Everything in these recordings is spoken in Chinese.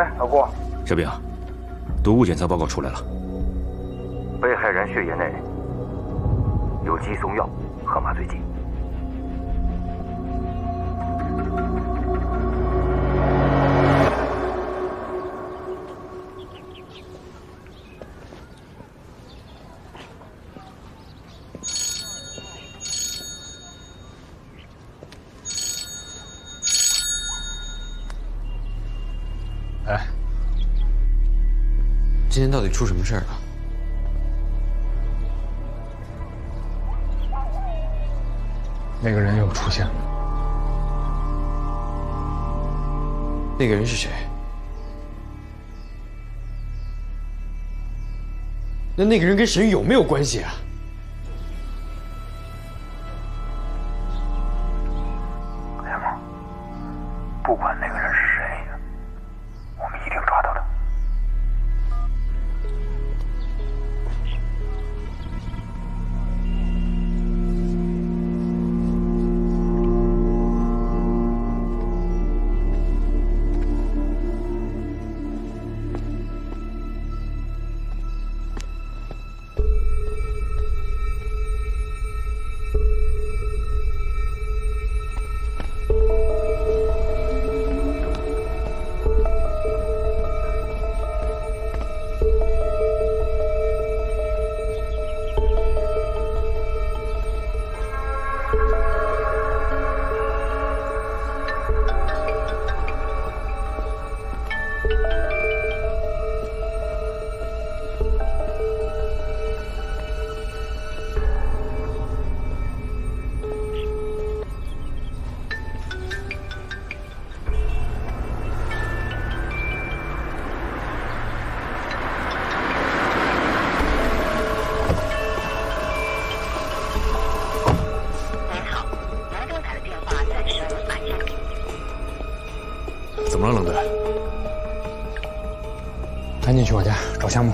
哎，老顾，士兵，毒物检测报告出来了，被害人血液内有激松药和麻醉剂。哎，今天到底出什么事儿了？那个人又出现了。那个人是谁？那个人跟沈宇有没有关系啊？杨梦，不管那个人是谁，我们一定抓到他。怎么了，冷队？赶紧去我家找夏沫。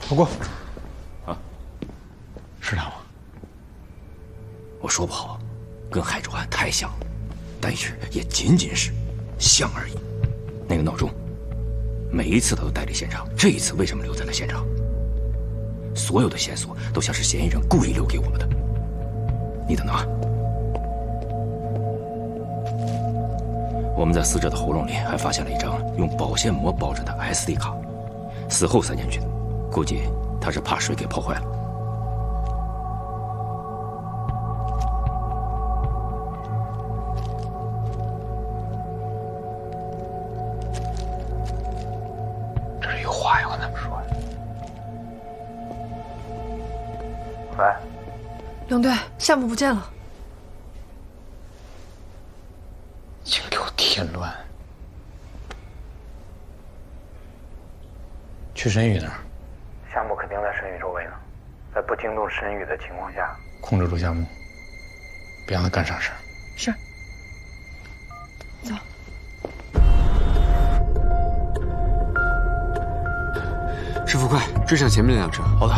老顾，啊，是他吗？我说不好，跟海州案太像了，但是也仅仅是像而已。那个闹钟，每一次他都带离现场，这一次为什么留在了现场？所有的线索都像是嫌疑人故意留给我们的。你等等啊！我们在死者的喉咙里还发现了一张用保鲜膜包着的 SD 卡，死后塞进去的，估计他是怕水给泡坏了。这是有话要跟他们说呀。喂，领队，夏沫不见了。净给我添乱！去沈宇那儿，夏沫肯定在沈宇周围呢，在不惊动沈宇的情况下，控制住夏沫，别让他干傻事。是。走。师傅，快追上前面那辆车！好的。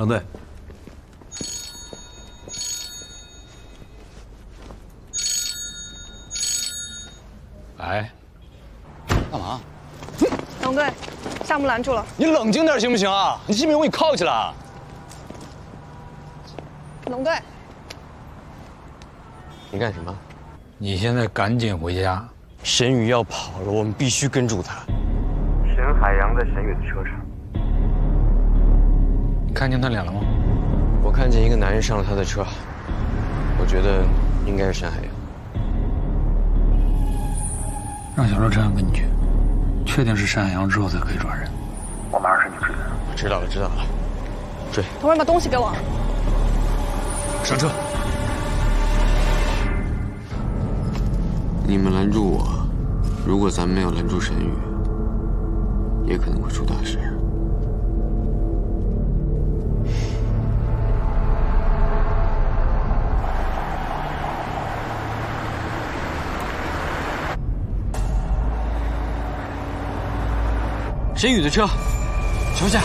冷队。哎，干嘛？龙队，项目拦住了。你冷静点行不行啊？你信不信我给你铐起来？龙队，你干什么？你现在赶紧回家。沈宇要跑了，我们必须跟住他。沈海洋在沈宇的车上。你看见他脸了吗？我看见一个男人上了他的车，我觉得应该是沈海洋。让小乐这样跟你去，确定是沈海洋之后才可以抓人。我马上上去追他。知道了，知道了。追！同志们，把东西给我。上车！你们拦住我，如果咱们没有拦住沈宇，也可能会出大事。沈宇的车，桥下。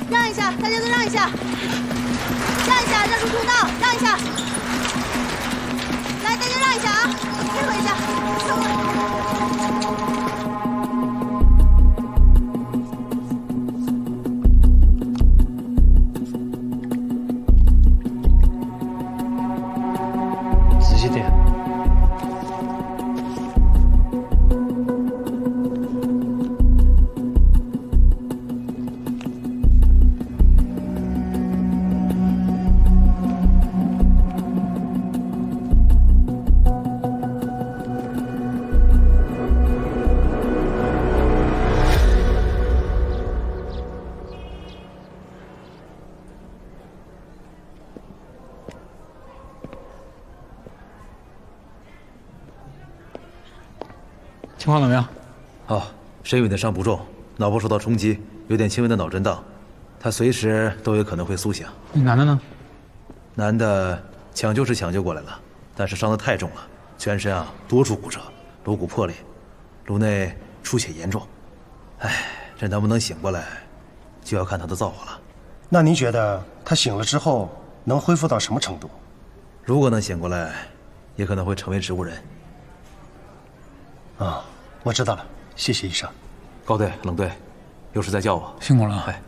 让一下，大家都让一下，让一下，让出通道，让一下。来，大家让一下啊，配合一下。仔细点。情况怎么样？哦，沈宇的伤不重，脑部受到冲击，有点轻微的脑震荡，他随时都有可能会苏醒。那男的呢？男的抢救是抢救过来了，但是伤得太重了，全身多处骨折，颅骨破裂，颅内出血严重。哎，这能不能醒过来，就要看他的造化了。那您觉得他醒了之后能恢复到什么程度？如果能醒过来，也可能会成为植物人。啊，我知道了，谢谢医生。高队、冷队，有事再叫我。辛苦了。哎。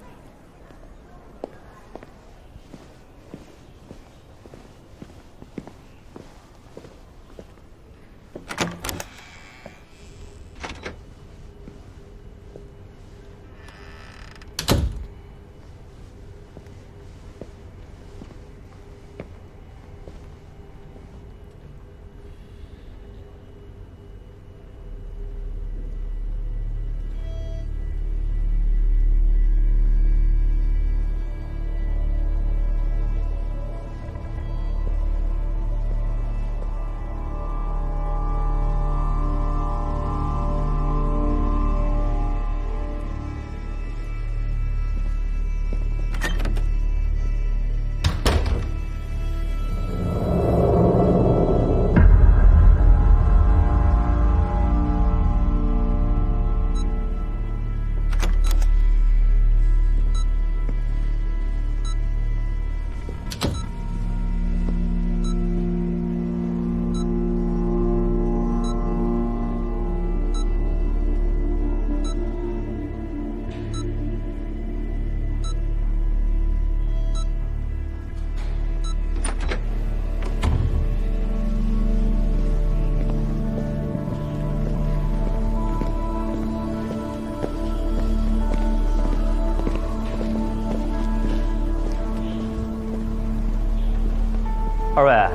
二位，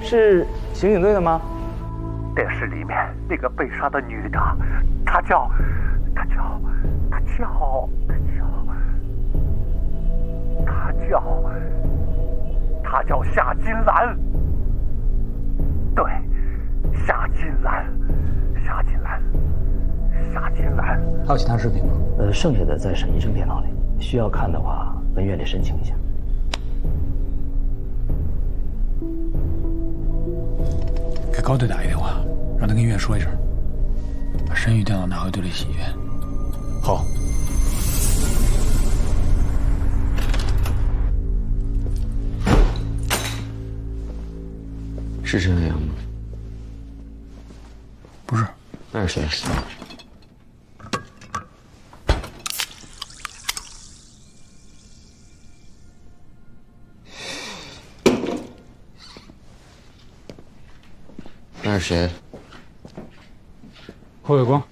是刑警队的吗？电视里面那个被杀的女的，她叫夏金兰。对，夏金兰。还有其他视频吗？剩下的在沈医生电脑里，需要看的话，本院里申请一下。给高队打一电话，让他跟医院说一声，把沈宇电脑拿回队里洗一遍。好。是陈海洋吗？不是。那是谁？那是谁？何伟光，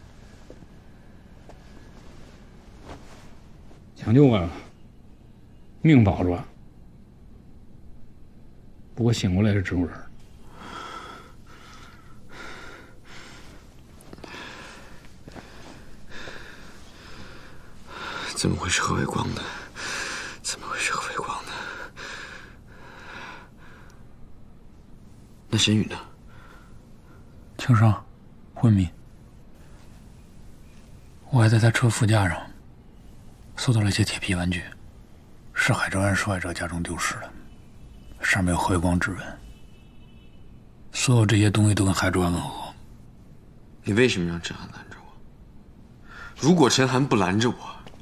抢救过来了，命保住了，不过醒过来是植物人。怎么会是何伟光呢？那沈宇呢？轻伤，昏迷。我还在他车副驾上搜到了一些铁皮玩具，是海州案受害者家中丢失的，上面有何伟光指纹。所有这些东西都跟海州案吻合。你为什么让陈涵拦着我？如果陈涵不拦着我，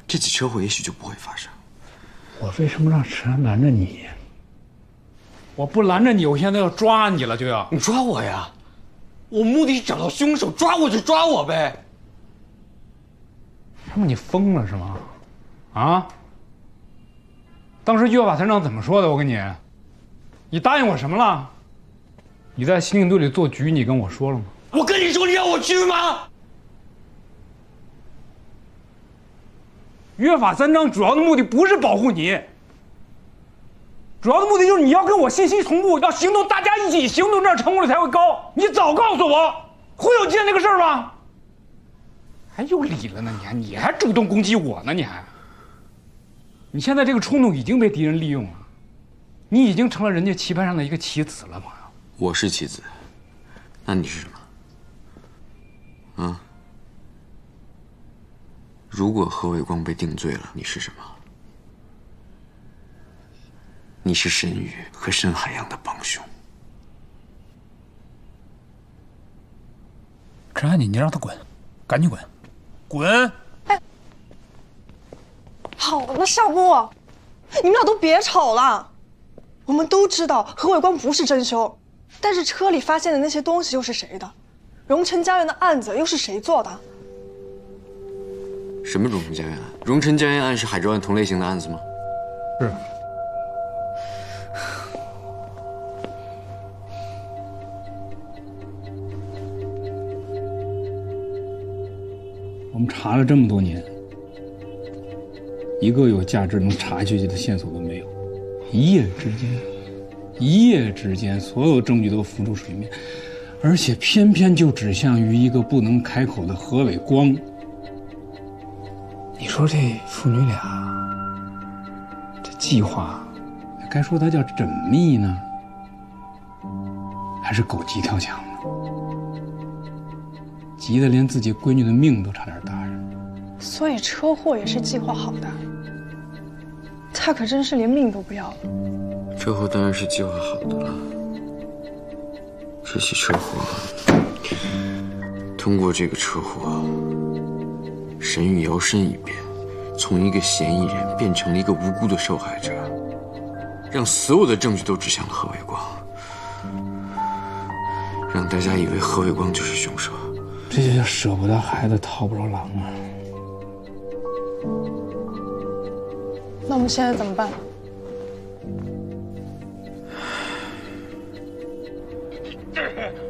这起车祸也许就不会发生。我为什么让陈涵拦着你？我不拦着你，我现在要抓你了，就要你抓我呀！我目的是找到凶手，抓我就抓我呗。他妈，你疯了是吗？啊！当时约法三章怎么说的？我跟你，你答应我什么了？你在刑警队里做局，你跟我说了吗？我跟你说，你让我去吗？约法三章主要的目的不是保护你，主要的目的就是你要跟我信息同步，要行动，大家一起行动，这样成功率才会高。你早告诉我，会有今天这个事儿吗？还有理了呢，你还主动攻击我呢，你现在这个冲动已经被敌人利用了，你已经成了人家棋盘上的一个棋子了，朋友。我是棋子，那你是什么？啊？如果何伟光被定罪了，你是什么？你是沈宇和沈海洋的帮凶。陈安，你让他滚，赶紧滚，滚！哎，好了，夏波，你们俩都别吵了。我们都知道何伟光不是真凶，但是车里发现的那些东西又是谁的？荣辰家园的案子又是谁做的？什么荣辰家园案？荣辰家园案是海州案同类型的案子吗？是。我们查了这么多年，一个有价值能查下去的线索都没有。一夜之间，所有证据都浮出水面，而且偏偏就指向于一个不能开口的何伟光。你说这父女俩，这计划，该说它叫缜密呢，还是狗急跳墙呢？急得连自己闺女的命都差点搭上。所以车祸也是计划好的。他可真是连命都不要了。车祸当然是计划好的了。这起车祸，通过这个车祸，沈宇摇身一变，从一个嫌疑人变成了一个无辜的受害者，让所有的证据都指向了何伟光，让大家以为何伟光就是凶手。这就叫舍不得孩子套不着狼啊！那我们现在怎么办？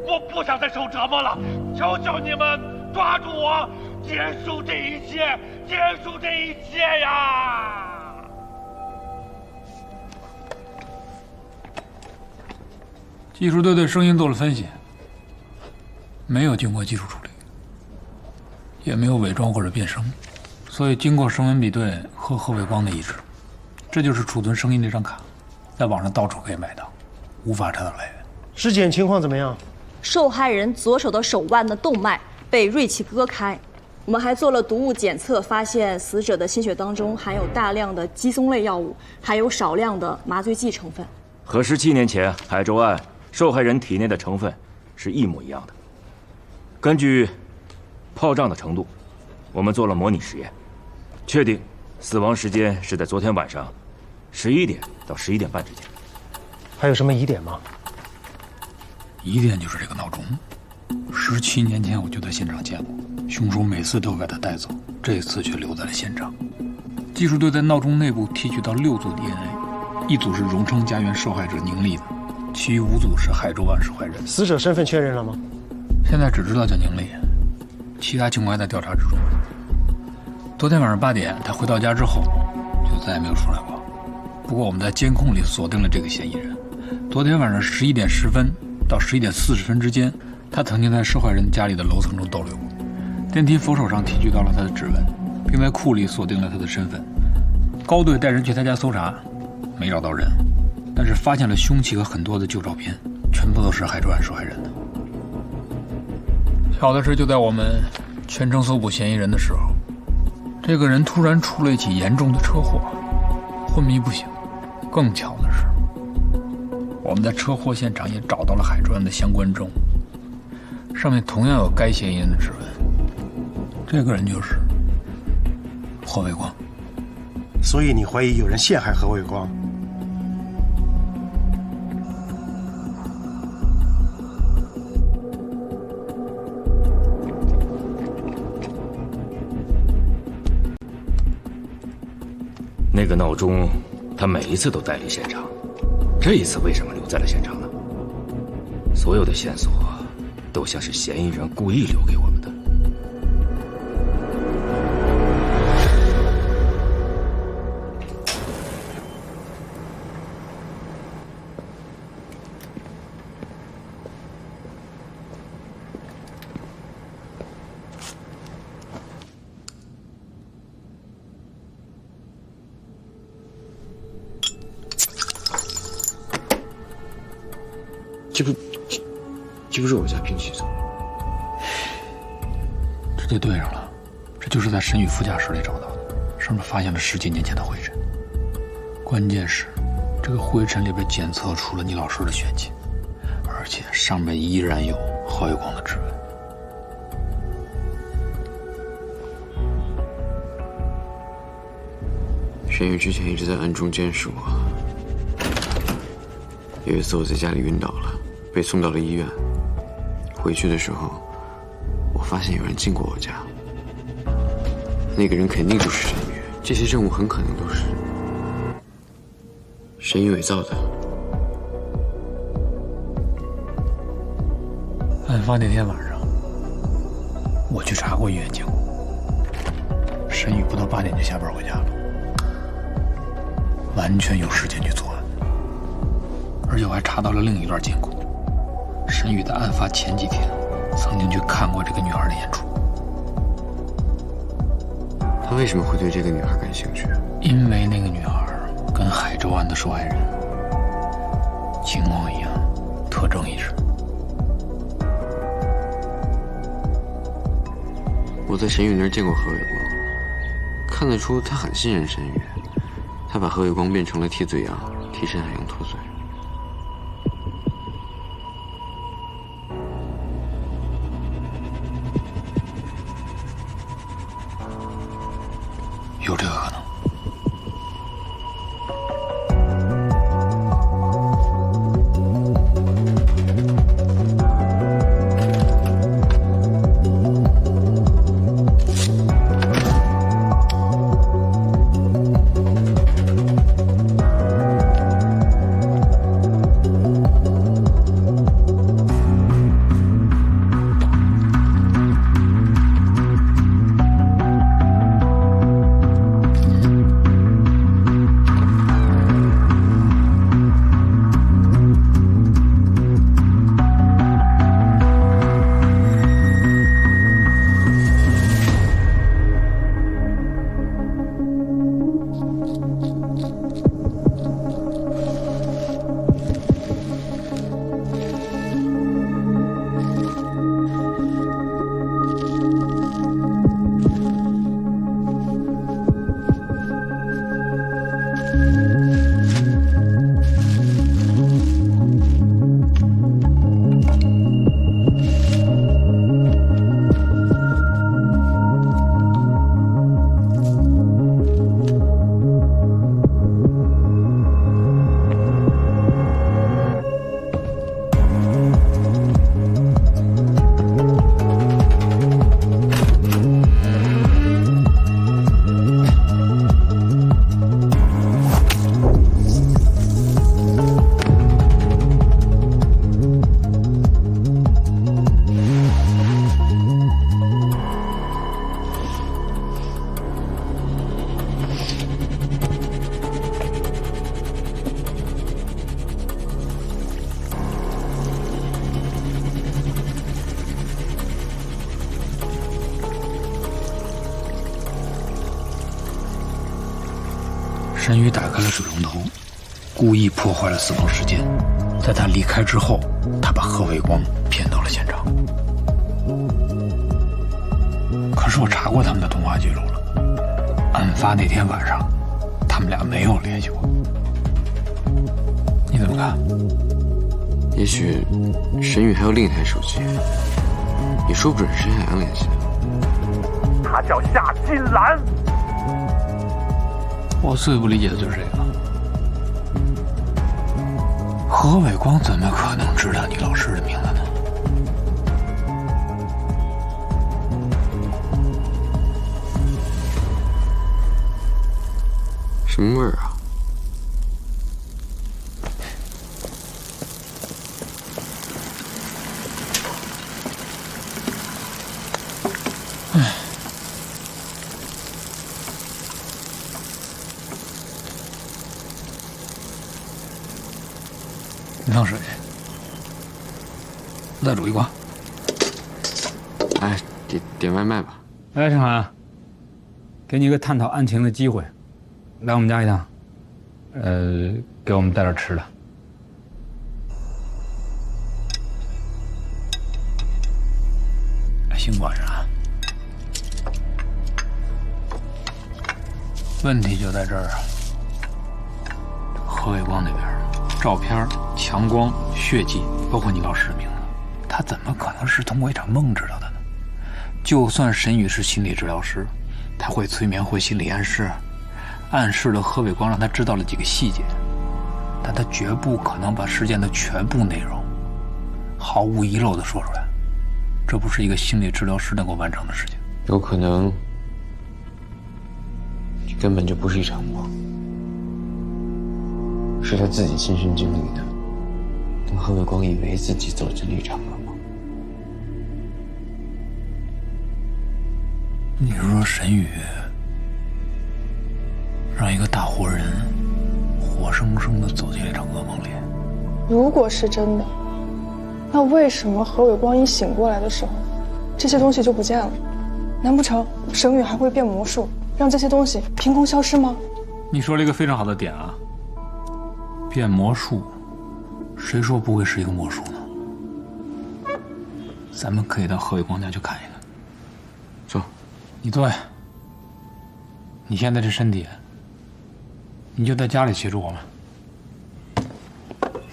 我不想再受折磨了，求求你们抓住我，结束这一切，结束这一切呀！技术队对声音做了分析，没有经过技术处理，也没有伪装或者变声，所以经过声纹比对和何伟光的一致，这就是储存声音那张卡，在网上到处可以买到，无法查到来源。尸检情况怎么样？受害人左手的手腕的动脉被锐器割开。我们还做了毒物检测，发现死者的鲜血当中含有大量的肌松类药物，还有少量的麻醉剂成分，和17年前海州案受害人体内的成分是一模一样的。根据泡胀的程度，我们做了模拟实验，确定死亡时间是在昨天晚上11点到11点半之间。还有什么疑点吗？疑点就是这个闹钟，17年前我就在现场见过，凶手每次都把它带走，这次却留在了现场。技术队在闹钟内部提取到6组 DNA， 一组是荣成家园受害者宁丽的，其余5组是海州案受害人。死者身份确认了吗？现在只知道叫宁丽，其他情况还在调查之中。昨天晚上8点，他回到家之后就再也没有出来过。不过我们在监控里锁定了这个嫌疑人。昨天晚上11点10分到11点40分之间，他曾经在受害人家里的楼层中逗留过。电梯扶手上提取到了他的指纹，并在库里锁定了他的身份。高队带人去他家搜查，没找到人，但是发现了凶器和很多的旧照片，全部都是海州案受害人的。巧的是，就在我们全程搜捕嫌疑人的时候，这个人突然出了一起严重的车祸，昏迷不醒。更巧的是，我们在车祸现场也找到了海州案的相关证物，上面同样有该嫌疑人的指纹。这个人就是何伟光。所以你怀疑有人陷害何伟光？那个闹钟，他每一次都带离现场，这一次为什么留在了现场呢？所有的线索都像是嫌疑人故意留给我们的。这不是我家pin气走，这就对上了，这就是在沈宇副驾驶里找到的，上面发现了10几年前的灰尘。关键是，这个灰尘里边检测出了你老师的血迹，而且上面依然有何伟光的指纹。沈宇之前一直在暗中监视我。有一次我在家里晕倒了，被送到了医院。回去的时候，我发现有人进过我家。那个人肯定就是沈宇，这些证物很可能都是沈宇伪造的。案发那天晚上，我去查过医院监控，沈宇不到8点就下班回家了，完全有时间去作案。而且我还查到了另一段监控，沈宇在案发前几天曾经去看过这个女孩的演出。他为什么会对这个女孩感兴趣？因为那个女孩跟海州案的受害人情况一样，特征一致。我在沈宇那儿见过何伟光，看得出他很信任沈宇，他把何伟光变成了替罪羊，替沈海洋脱罪。有这个可能。沈宇打开了水龙头，故意破坏了死亡时间。在他离开之后，他把何伟光骗到了现场。可是我查过他们的通话记录了，案发那天晚上，他们俩没有联系过。你怎么看？也许沈宇还有另一台手机，也说不准是沈海洋联系的。他叫夏金兰。我最不理解的就是这个。何伟光怎么可能知道你老师的名字呢？什么味儿啊？你放水，再煮一锅。哎，点外卖吧。哎，陈涵，给你一个探讨案情的机会，来我们家一趟。给我们带点吃的。邢管事啊，问题就在这儿啊。何伟光那边，照片、强光、血迹，包括你老师的名字，他怎么可能是通过一场梦知道的呢？就算沈宇是心理治疗师，他会催眠，会心理暗示，暗示了何伟光，让他知道了几个细节，但他绝不可能把事件的全部内容毫无遗漏地说出来。这不是一个心理治疗师能够完成的事情。有可能，这根本就不是一场梦，是他自己亲身经历的。但何伟光以为自己走进了一场噩梦。你是说沈宇让一个大活人活生生地走进一场噩梦里？如果是真的，那为什么何伟光一醒过来的时候，这些东西就不见了？难不成沈宇还会变魔术，让这些东西凭空消失吗？你说了一个非常好的点啊，变魔术，谁说不会是一个魔术呢？咱们可以到何伟光家去看一看。走，你坐下。你现在这身体，你就在家里协助我们，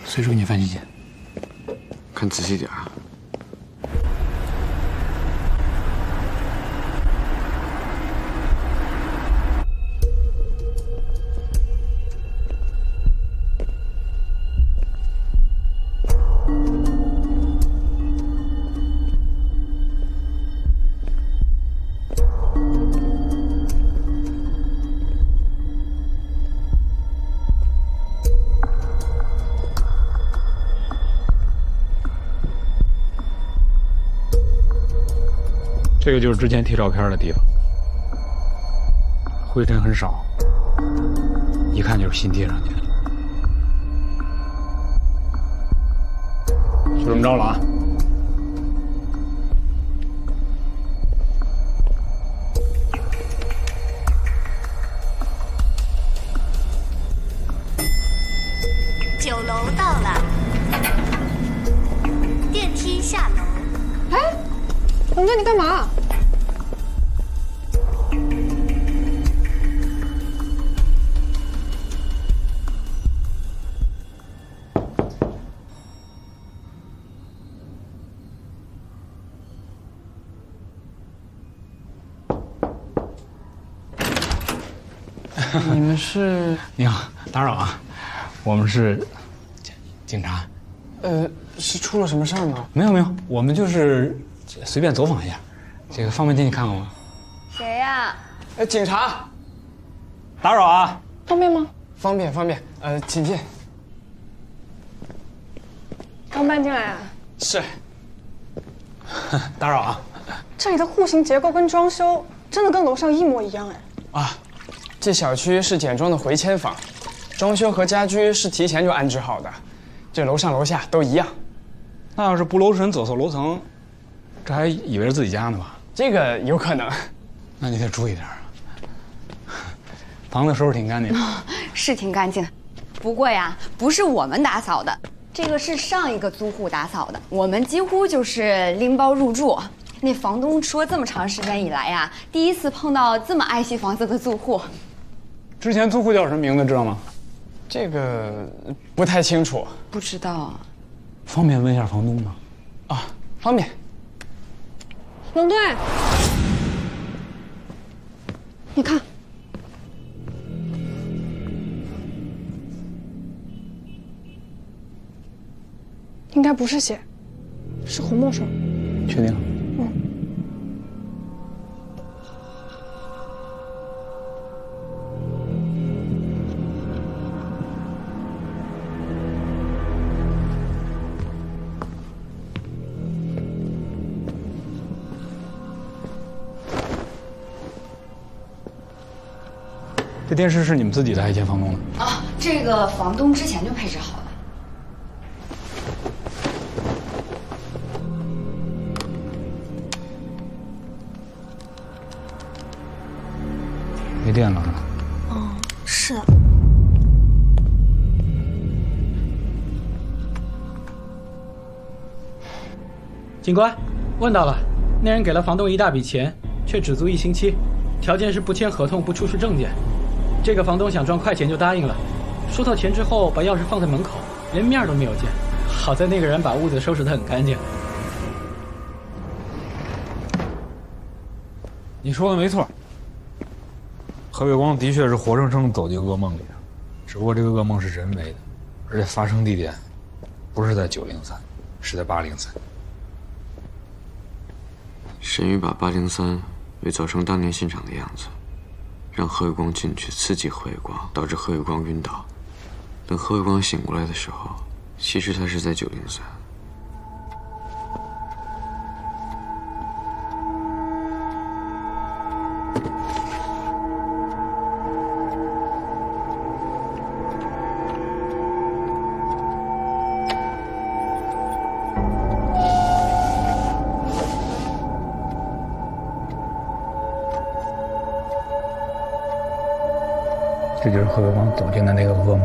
随时给你翻信息。看仔细点啊。这个就是之前贴照片的地方，灰尘很少，一看就是新贴上去的。就这么着了啊！九楼到了，电梯下楼。哎，龙哥，你干嘛？你们是？你好，打扰啊，我们是警察。是出了什么事儿吗？没有没有，我们就是随便走访一下，这个方便进去看看吗？谁呀？警察。打扰啊，方便吗？方便方便，请进。刚搬进来啊？是。打扰啊。这里的户型结构跟装修真的跟楼上一模一样哎。啊，这小区是简装的回迁房，装修和家居是提前就安置好的，这楼上楼下都一样。那要是不留神走错楼层，这还以为是自己家呢吧？这个有可能。那你得注意点。房子收拾挺干净的。是挺干净的，不过呀，不是我们打扫的，这个是上一个租户打扫的，我们几乎就是拎包入住。那房东说，这么长时间以来呀，第一次碰到这么爱惜房子的租户。之前租户叫什么名字知道吗？这个不太清楚，不知道啊。方便问一下房东吗？啊，方便。龙队，你看，应该不是血，是红墨水。确定？这电视是你们自己的还是借房东的？啊，这个房东之前就配置好了。没电了是吧？嗯，是。警官，问到了，那人给了房东一大笔钱，却只租1星期，条件是不签合同、不出示证件。这个房东想赚快钱就答应了，收到钱之后把钥匙放在门口，连面都没有见。好在那个人把屋子收拾得很干净。你说的没错，何伟光的确是活生生走进噩梦里的，只不过这个噩梦是人为的，而且发生地点不是在903，是在803。沈玉把803伪造成当年现场的样子，让何伟光进去刺激何伟光，导致何伟光晕倒。等何伟光醒过来的时候，其实他是在903。这就是何伟光走进的那个噩梦。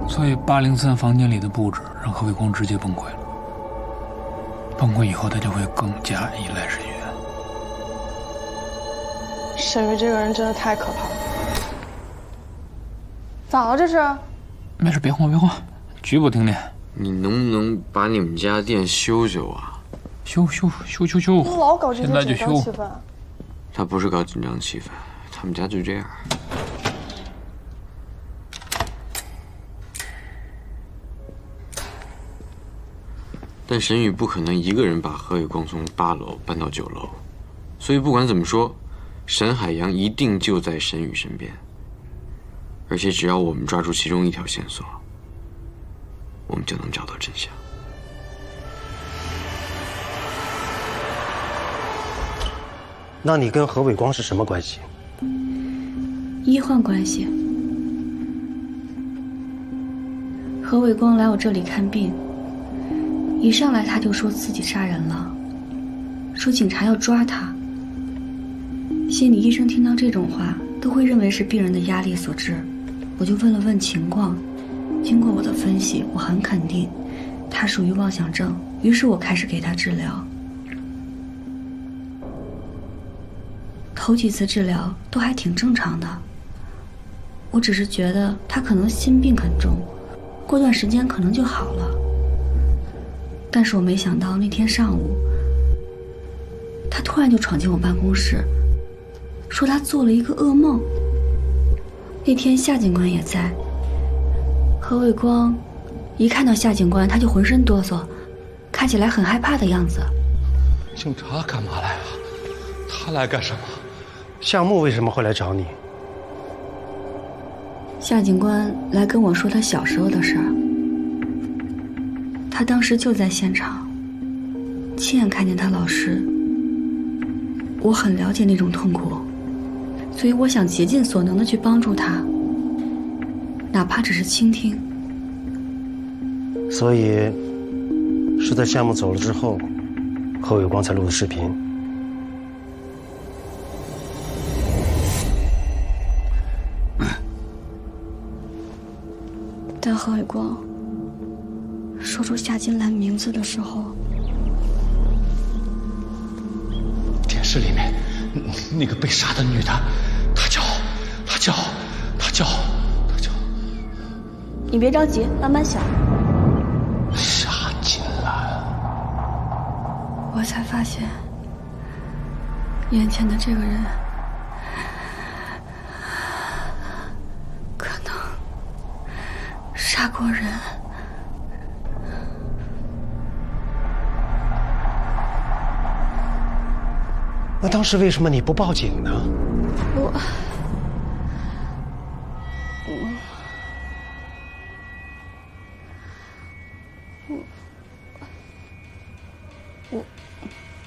所以803房间里的布置让何伟光直接崩溃了。崩溃以后，他就会更加依赖沈玉。沈玉这个人真的太可怕了。咋了这是？没事，别慌别慌，局部停电。你能不能把你们家店修修啊？修。老搞这些紧张气氛。他不是搞紧张气氛，他们家就这样。但沈宇不可能一个人把何伟光从8楼搬到9楼，所以不管怎么说，沈海洋一定就在沈宇身边。而且只要我们抓住其中一条线索，我们就能找到真相。那你跟何伟光是什么关系？医患关系。何伟光来我这里看病，一上来他就说自己杀人了，说警察要抓他。心理医生听到这种话都会认为是病人的压力所致，我就问了问情况。经过我的分析，我很肯定他属于妄想症，于是我开始给他治疗。头几次治疗都还挺正常的，我只是觉得他可能心病很重，过段时间可能就好了。但是我没想到那天上午，他突然就闯进我办公室，说他做了一个噩梦。那天夏警官也在，何伟光一看到夏警官他就浑身哆嗦，看起来很害怕的样子。警察干嘛来了？他来干什么？夏木为什么会来找你？夏警官来跟我说他小时候的事儿，他当时就在现场，亲眼看见他老师。我很了解那种痛苦，所以我想竭尽所能的去帮助他，哪怕只是倾听。所以是在夏木走了之后，何伟光才录的视频。但何伟光说出夏金兰名字的时候，电视里面那个被杀的女的，她叫。你别着急，慢慢想。夏金兰。我才发现，眼前的这个人，可能杀过人。那当时为什么你不报警呢？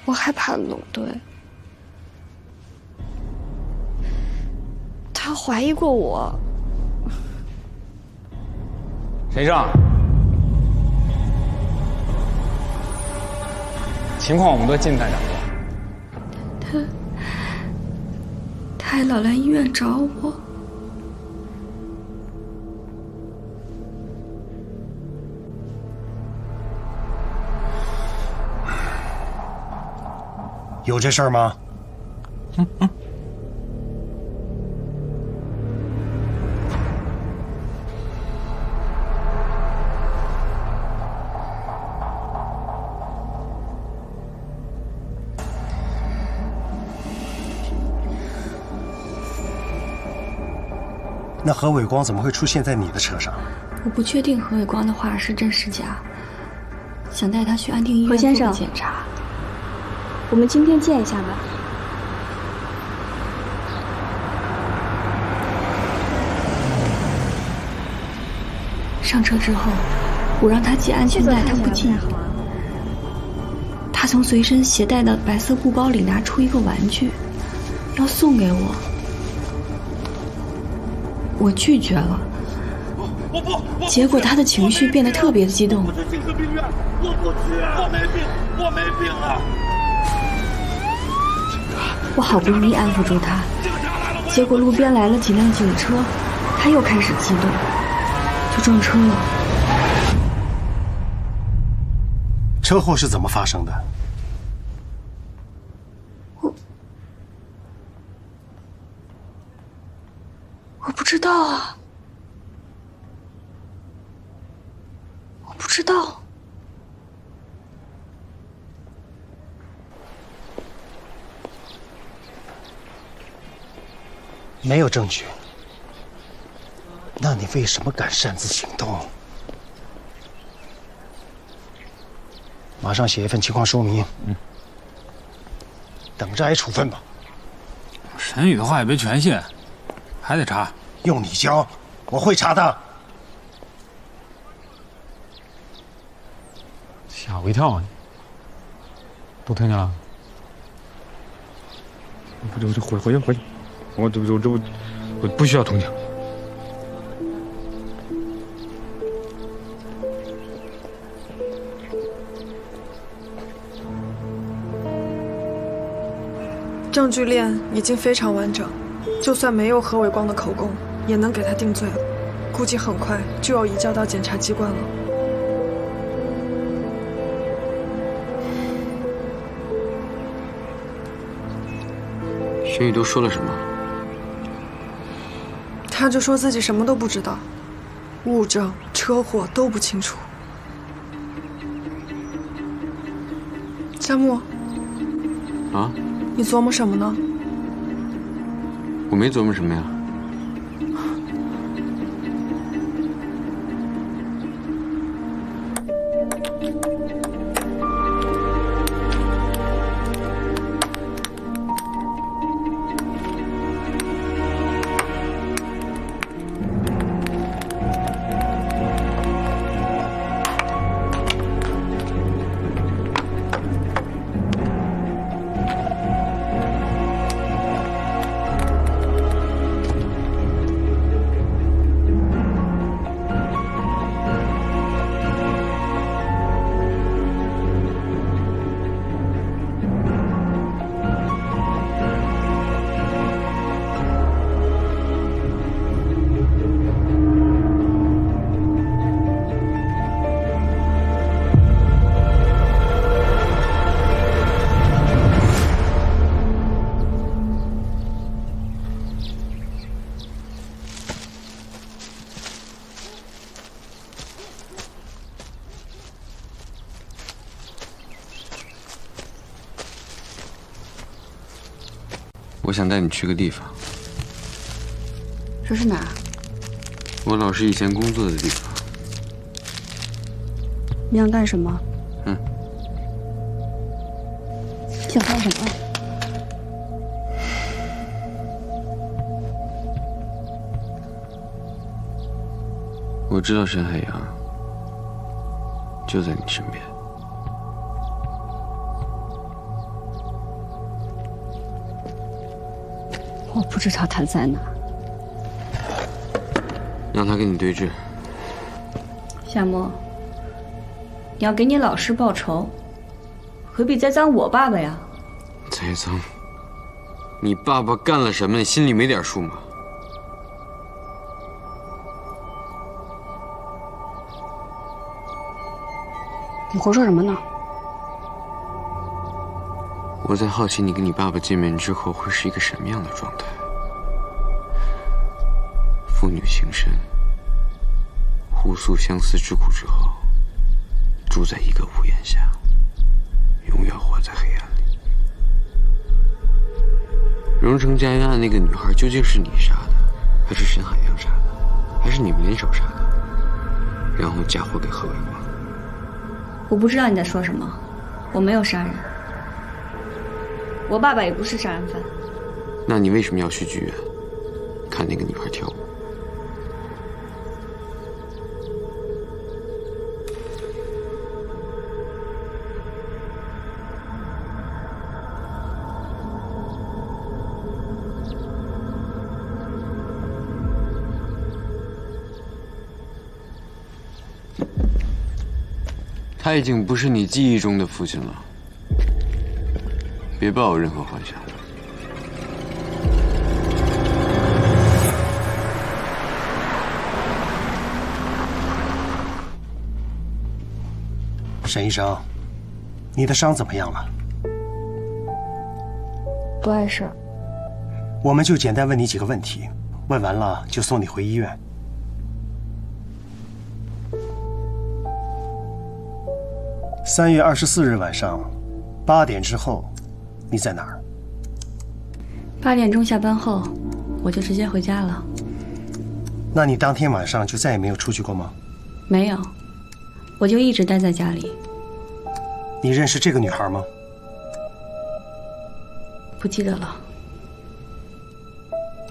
我害怕龙队，他怀疑过我。谁上？情况我们都尽在掌握。他还老来医院找我。有这事儿吗？那何伟光怎么会出现在你的车上？我不确定何伟光的话是真是假，想带他去安定医院何先生做个检查。我们今天见一下吧。上车之后，我让他系安全带，他不系。他从随身携带的白色布包里拿出一个玩具，要送给我。我拒绝了。结果他的情绪变得特别激动。我去精神病院，我不去，我没病啊！我好不容易安抚住他，结果路边来了几辆警车，他又开始激动，就撞车了。车祸是怎么发生的？我不知道啊，我不知道。没有证据，那你为什么敢擅自行动？马上写一份情况说明。等着挨处分吧。沈宇的话也别全信，还得查。用你教，我会查的。吓我一跳啊！都听见了？回去，我不需要同情。证据链已经非常完整，就算没有何伟光的口供，也能给他定罪了。估计很快就要移交到检察机关了。沈宇都说了什么？他就说自己什么都不知道，物证、车祸都不清楚。夏木，啊？你琢磨什么呢？我没琢磨什么呀。我想带你去个地方。这是哪儿？我老师以前工作的地方。你想干什么？想干什么？我知道沈海洋就在你身边。我不知道他在哪。让他跟你对峙。夏沫，你要给你老师报仇，何必栽赃我爸爸呀？栽赃？你爸爸干了什么？你心里没点数吗？你胡说什么呢？我在好奇你跟你爸爸见面之后会是一个什么样的状态。父女情深，互诉相思之苦之后，住在一个屋檐下，永远活在黑暗里。荣城家园案那个女孩究竟是你杀的，还是沈海洋杀的，还是你们联手杀的？然后嫁祸给何伟光？我不知道你在说什么，我没有杀人，我爸爸也不是杀人犯。那你为什么要去剧院看那个女孩跳舞？他已经不是你记忆中的父亲了，别抱有任何幻想。沈医生，你的伤怎么样了？不碍事。我们就简单问你几个问题，问完了就送你回医院。3月24日晚上8点之后，你在哪儿？8点钟下班后，我就直接回家了。那你当天晚上就再也没有出去过吗？没有，我就一直待在家里。你认识这个女孩吗？不记得了。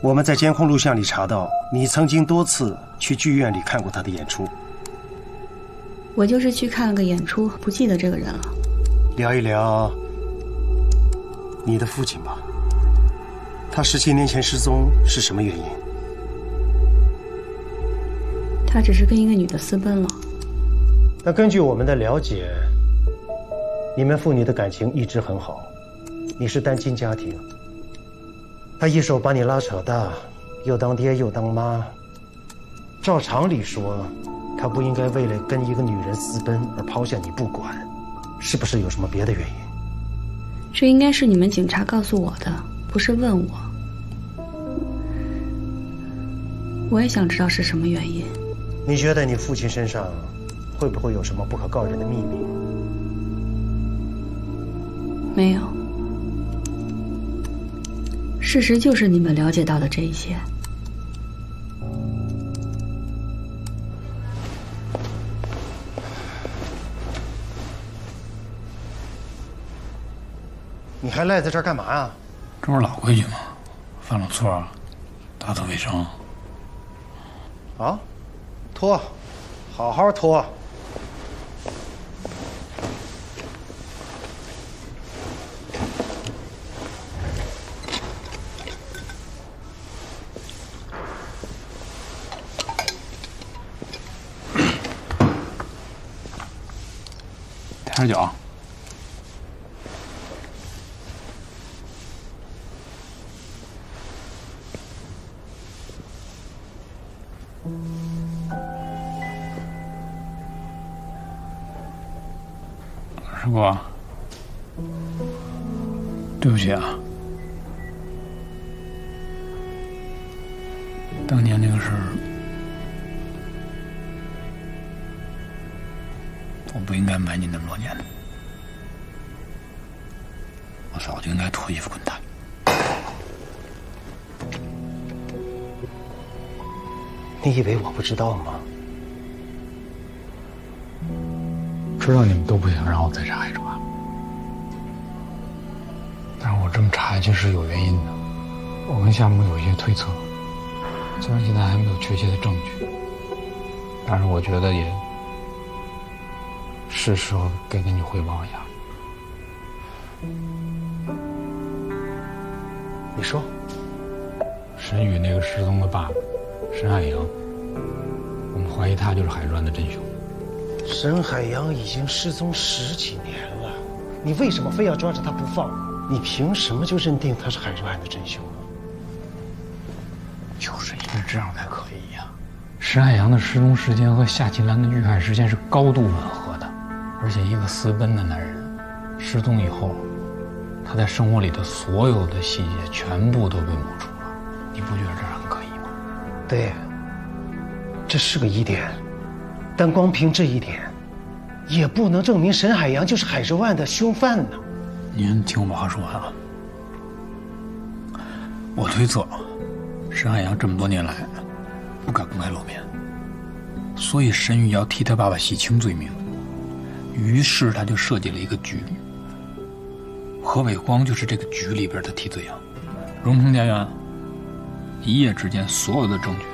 我们在监控录像里查到，你曾经多次去剧院里看过她的演出。我就是去看了个演出，不记得这个人了。聊一聊你的父亲吧。他17年前失踪是什么原因？他只是跟一个女的私奔了。那根据我们的了解，你们父女的感情一直很好，你是单亲家庭。他一手把你拉扯大，又当爹又当妈。照常理说，他不应该为了跟一个女人私奔而抛下你不管，是不是有什么别的原因？这应该是你们警察告诉我的，不是问我。我也想知道是什么原因。你觉得你父亲身上会不会有什么不可告人的秘密？没有。事实就是你们了解到的这一些。你还赖在这儿干嘛呀？这不是老规矩吗？犯了错，打扫卫生。啊，脱，好好脱。舔着脚。师傅，对不起啊，当年那个事儿，我不应该瞒你那么多年的，我早就应该脱衣服滚蛋。你以为我不知道吗？知道你们都不想让我再查海川，但是我这么查下去是有原因的。我跟夏木有一些推测，虽然现在还没有确切的证据，但是我觉得也是时候该跟你汇报一下。你说，沈宇那个失踪的爸爸沈海洋，我们怀疑他就是海川的真凶。沈海洋已经失踪10几年了，你为什么非要抓着他不放？你凭什么就认定他是海川案的真凶啊？就是因为这样才可以呀。沈海洋的失踪时间和夏琴兰的遇害时间是高度吻合的，而且一个私奔的男人失踪以后，他在生活里的所有的细节全部都被抹除了，你不觉得这样很可疑吗？对，这是个疑点，但光凭这一点，也不能证明沈海洋就是海州案的凶犯呢。您听我把话说完啊。我推测，沈海洋这么多年来不敢公开露面，所以沈宇要替他爸爸洗清罪名，于是他就设计了一个局。何伟光就是这个局里边的替罪羊。荣城家园，一夜之间所有的证据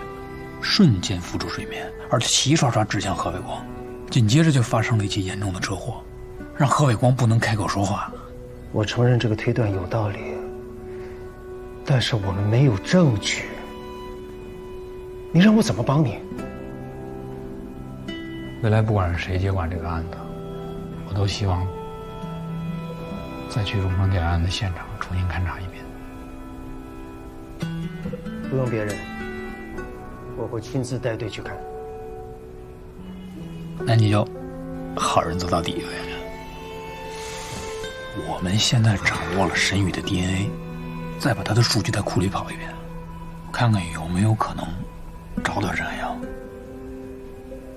瞬间浮出水面，而且齐刷刷指向何伟光。紧接着就发生了一起严重的车祸，让何伟光不能开口说话。我承认这个推断有道理，但是我们没有证据，你让我怎么帮你？未来不管是谁接管这个案子，我都希望再去荣城点案的现场重新勘察一遍。不用别人，我会亲自带队去看。那你就好人做到底呗。我们现在掌握了沈宇的 DNA， 再把他的数据在库里跑一遍，看看有没有可能找到沈海洋。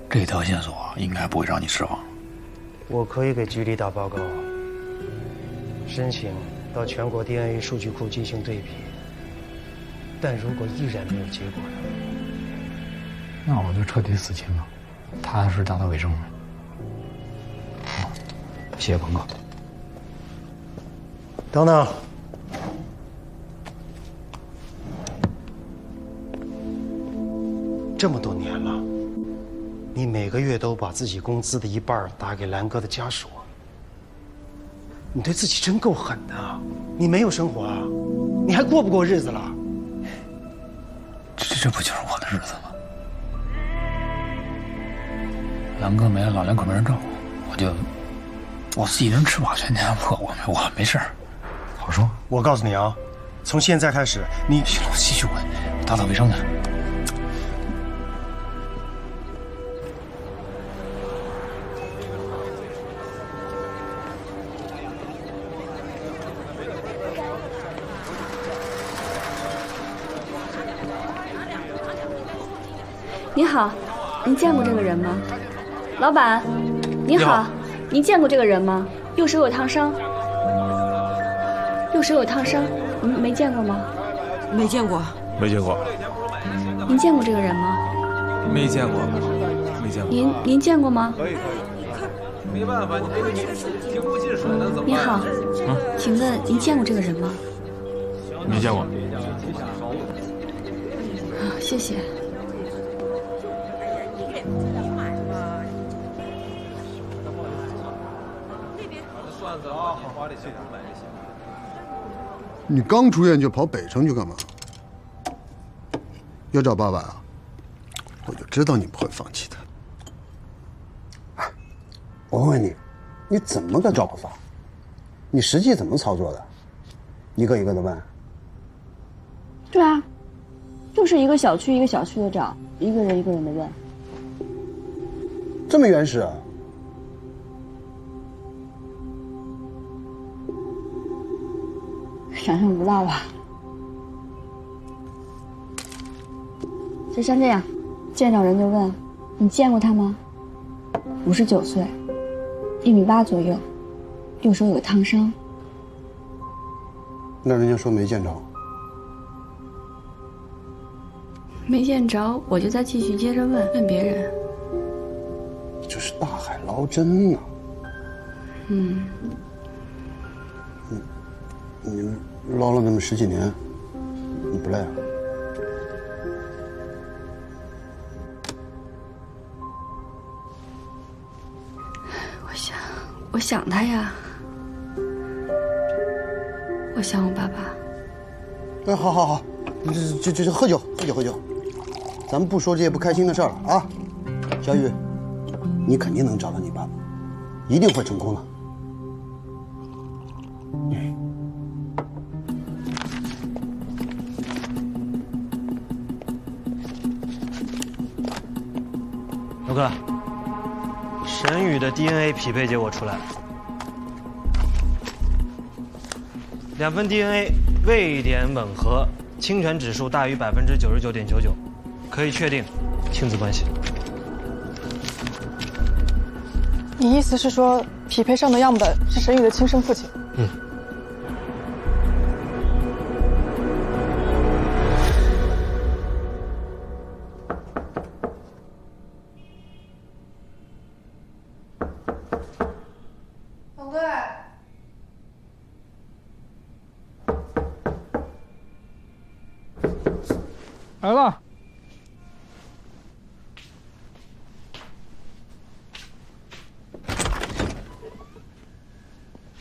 这条线索应该不会让你失望。我可以给局里打报告，申请到全国 DNA 数据库进行对比，但如果依然没有结果呢？那我就彻底死心了，踏实打扫卫生了。好，谢谢鹏哥。等等，这么多年了，你每个月都把自己工资的一半打给兰哥的家属，你对自己真够狠的。你没有生活啊？你还过不过日子了？这不就是我的日子吗？兰哥没了，老两口没人照顾，我自己人吃饱全家不饿，我没事儿。好说。我告诉你啊，从现在开始，你继续滚，打扫卫生去。您好，您见过这个人吗？老板，您好，您见过这个人吗？右手有烫伤。右手有烫伤，您没见过吗？没见过。没见过。您见过这个人吗？没见过。没见过。您见过吗？可以。没办法，你这个听不进水了，怎么办？您好，请问您见过这个人吗？没见过。谢谢。你刚出院就跑北城去干嘛？要找爸爸啊？我就知道你不会放弃的。我问问你，你怎么个找法？你实际怎么操作的？一个一个的问？对啊，就是一个小区一个小区的找，一个人一个人的问。这么原始啊？想象不到吧？就像这样，见着人就问：“你见过他吗？”59岁，1.8米左右，右手有个烫伤。那人家说没见着。没见着，我就再继续接着问别人。这是大海捞针呢。你捞了那么10几年，你不累啊？我想他呀，我想我爸爸。哎，好，这喝酒，咱们不说这些不开心的事儿了啊。小雨，你肯定能找到你爸爸，一定会成功的。刘哥，沈宇的 DNA 匹配结果出来了，2份 DNA 位点吻合，侵权指数大于99.99%，可以确定亲子关系。你意思是说，匹配上的样本是沈宇的亲生父亲？董队，来了。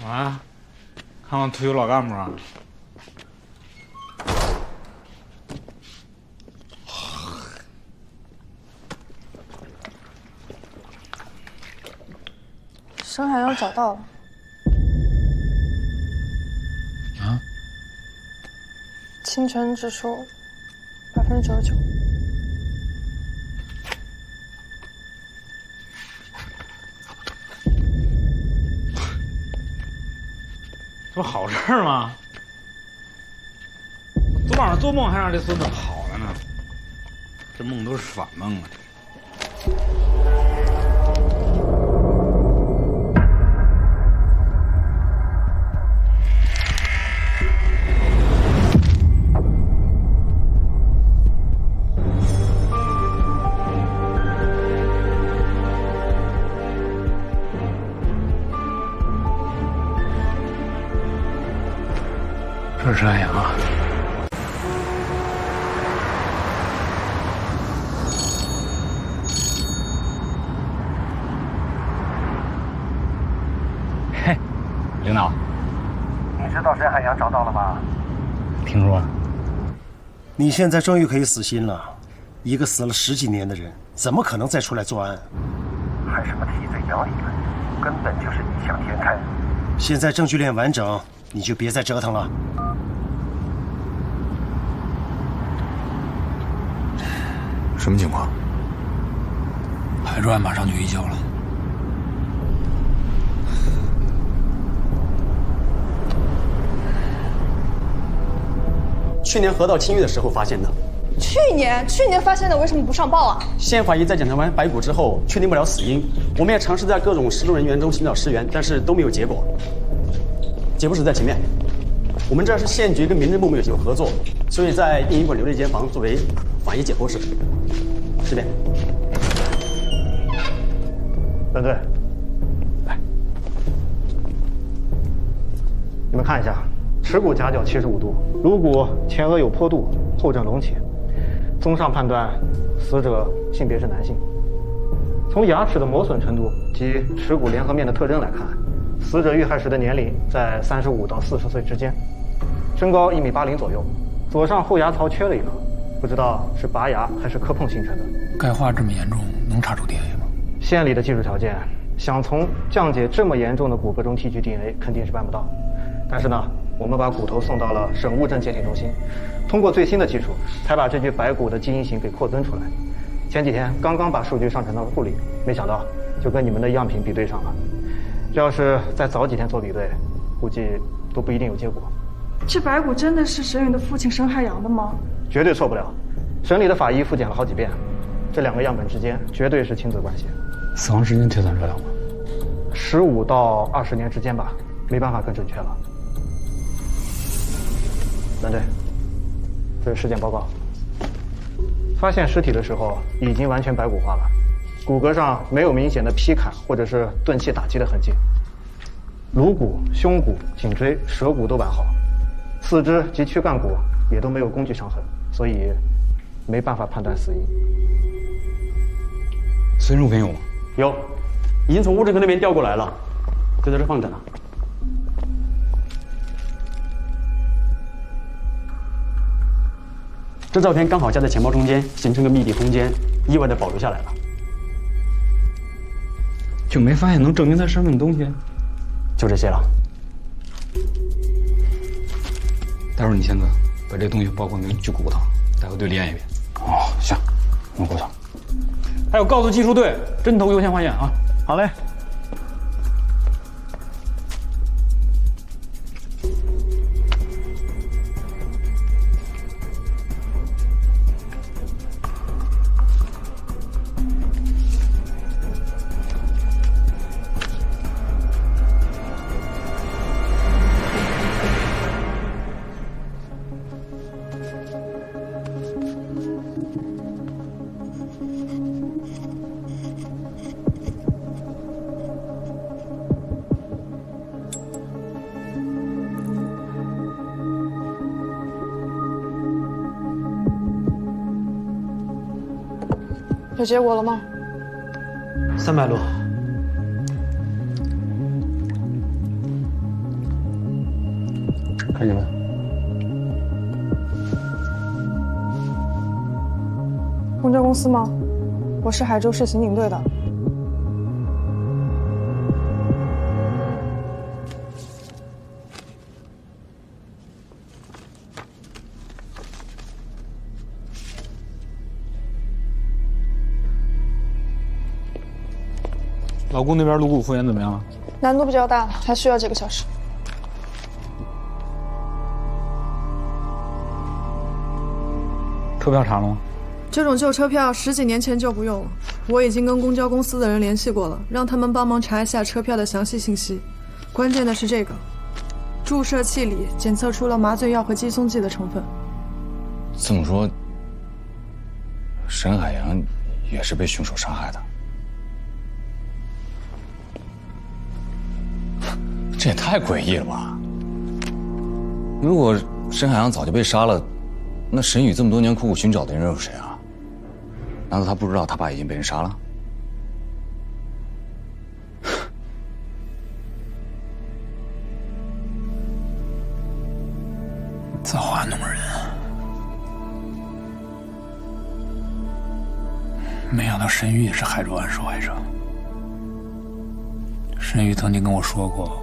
啊，看望退休老干部啊。深海洋找到了。啊？侵权指数99%。这不好事儿吗？昨晚上做梦还让这孙子跑了呢，这梦都是反梦啊！这是安阳啊！嘿，领导，你知道沈海洋找到了吗？听说。你现在终于可以死心了，一个死了10几年的人，怎么可能再出来作案？还什么替罪扬理了，根本就是异想天开。现在证据链完整，你就别再折腾了。什么情况？海专马上就移交了。去年河道清淤的时候发现的。去年发现的，为什么不上报啊？县法医在检查完白骨之后，确定不了死因。我们也尝试在各种失踪人员中寻找尸源，但是都没有结果。解剖室在前面。我们这儿是县局跟民政部门有合作，所以在殡仪馆留了一间房作为法医解剖室。这边。段队，来，你们看一下，耻骨夹角75度，颅骨前额有坡度，后枕隆起。综上判断，死者性别是男性。从牙齿的磨损程度及耻骨联合面的特征来看，死者遇害时的年龄在35到40岁之间，身高1.80米左右，左上后牙槽缺了一颗，不知道是拔牙还是磕碰形成的。钙化这么严重，能查出 DNA 吗？县里的技术条件，想从降解这么严重的骨骼中提取 DNA 肯定是办不到。但是呢，我们把骨头送到了省物证鉴定中心，通过最新的技术，才把这具白骨的基因型给扩增出来。前几天刚刚把数据上传到了库里，没想到就跟你们的样品比对上了。这要是再早几天做比对，估计都不一定有结果。这白骨真的是沈宇的父亲沈海洋的吗？绝对错不了。省里的法医复检了好几遍，这2个样本之间绝对是亲子关系。死亡时间推算出来了吗？15到20年之间吧，没办法更准确了。蓝队，这是尸检报告。发现尸体的时候已经完全白骨化了，骨骼上没有明显的劈砍或者是钝器打击的痕迹，颅骨、胸骨、颈椎、舌骨都完好，四肢及躯干骨也都没有工具伤痕，所以没办法判断死因。孙肉片有吗？有，已经从物证科那边调过来了，就在这放着呢。这照片刚好夹在钱包中间，形成个密闭空间，意外的保留下来了。就没发现能证明他身份的东西？就这些了。待会儿你先把这东西包括那具骨头，带回队里验一遍。哦，行，我过去。还有，告诉技术队，针头优先化验啊！好嘞。有结果了吗？300路。看见没？公交公司吗？我是海州市刑警队的。老公那边颅骨复原怎么样了？难度比较大，还需要几个小时。车票查了吗？这种旧车票10几年前就不用了。我已经跟公交公司的人联系过了，让他们帮忙查一下车票的详细信息。关键的是这个，注射器里检测出了麻醉药和激松剂的成分。这么说，沈海洋也是被凶手杀害的？这也太诡异了吧！如果沈海洋早就被杀了，那沈宇这么多年苦苦寻找的人又是谁啊？难道他不知道他爸已经被人杀了？造化弄人，没想到沈宇也是海州案受害者。沈宇曾经跟我说过，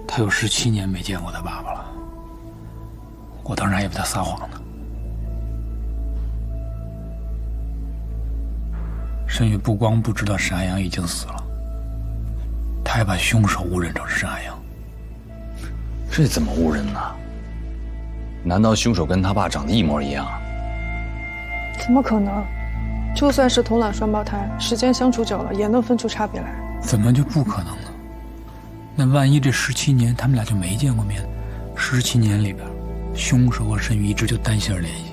他有17年没见过他爸爸了。我当时还以为他撒谎呢。沈宇不光不知道沈海洋已经死了，他还把凶手误认成是沈海洋。这怎么误认呢？难道凶手跟他爸长得一模一样？怎么可能？就算是同卵双胞胎，时间相处久了也能分出差别来。怎么就不可能呢？那万一这17年他们俩就没见过面，17年里边，凶手和沈宇一直就单线联系，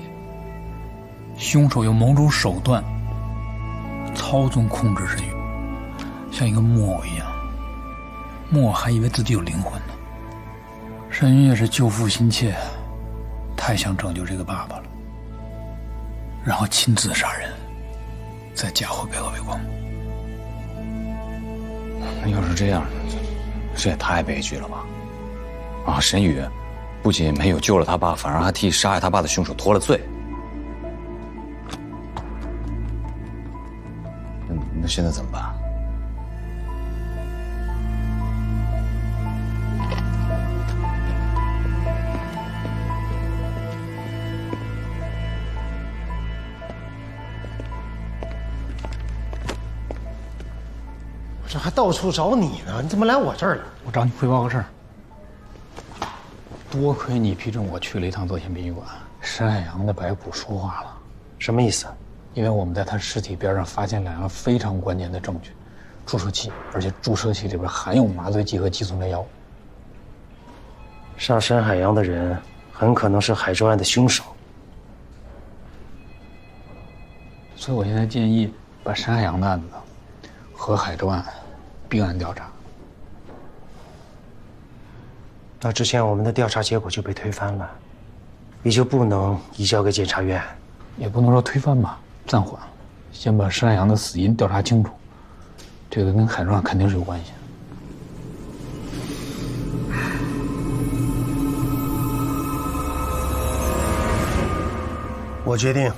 凶手用某种手段操纵控制沈宇，像一个木偶一样，木偶还以为自己有灵魂呢。沈宇也是救父心切，太想拯救这个爸爸了，然后亲自杀人，再嫁祸给何伟光。那要是这样，这也太悲剧了吧！啊，沈宇不仅没有救了他爸，反而还替杀害他爸的凶手脱了罪。那现在怎么办？这还到处找你呢，你怎么来我这儿了？我找你汇报个事儿。多亏你批准我去了一趟乐贤殡仪馆，沈海洋的白骨说话了。什么意思？因为我们在他尸体边上发现2样非常关键的证据：注射器，而且注射器里边含有麻醉剂和激素类药物。杀沈海洋的人很可能是海州案的凶手。所以我现在建议把沈海洋的案子和海州案并案调查。那之前我们的调查结果就被推翻了，也就不能移交给检察院。也不能说推翻吧，暂缓，先把沈海洋的死因调查清楚，这个跟海州案肯定是有关系。我决定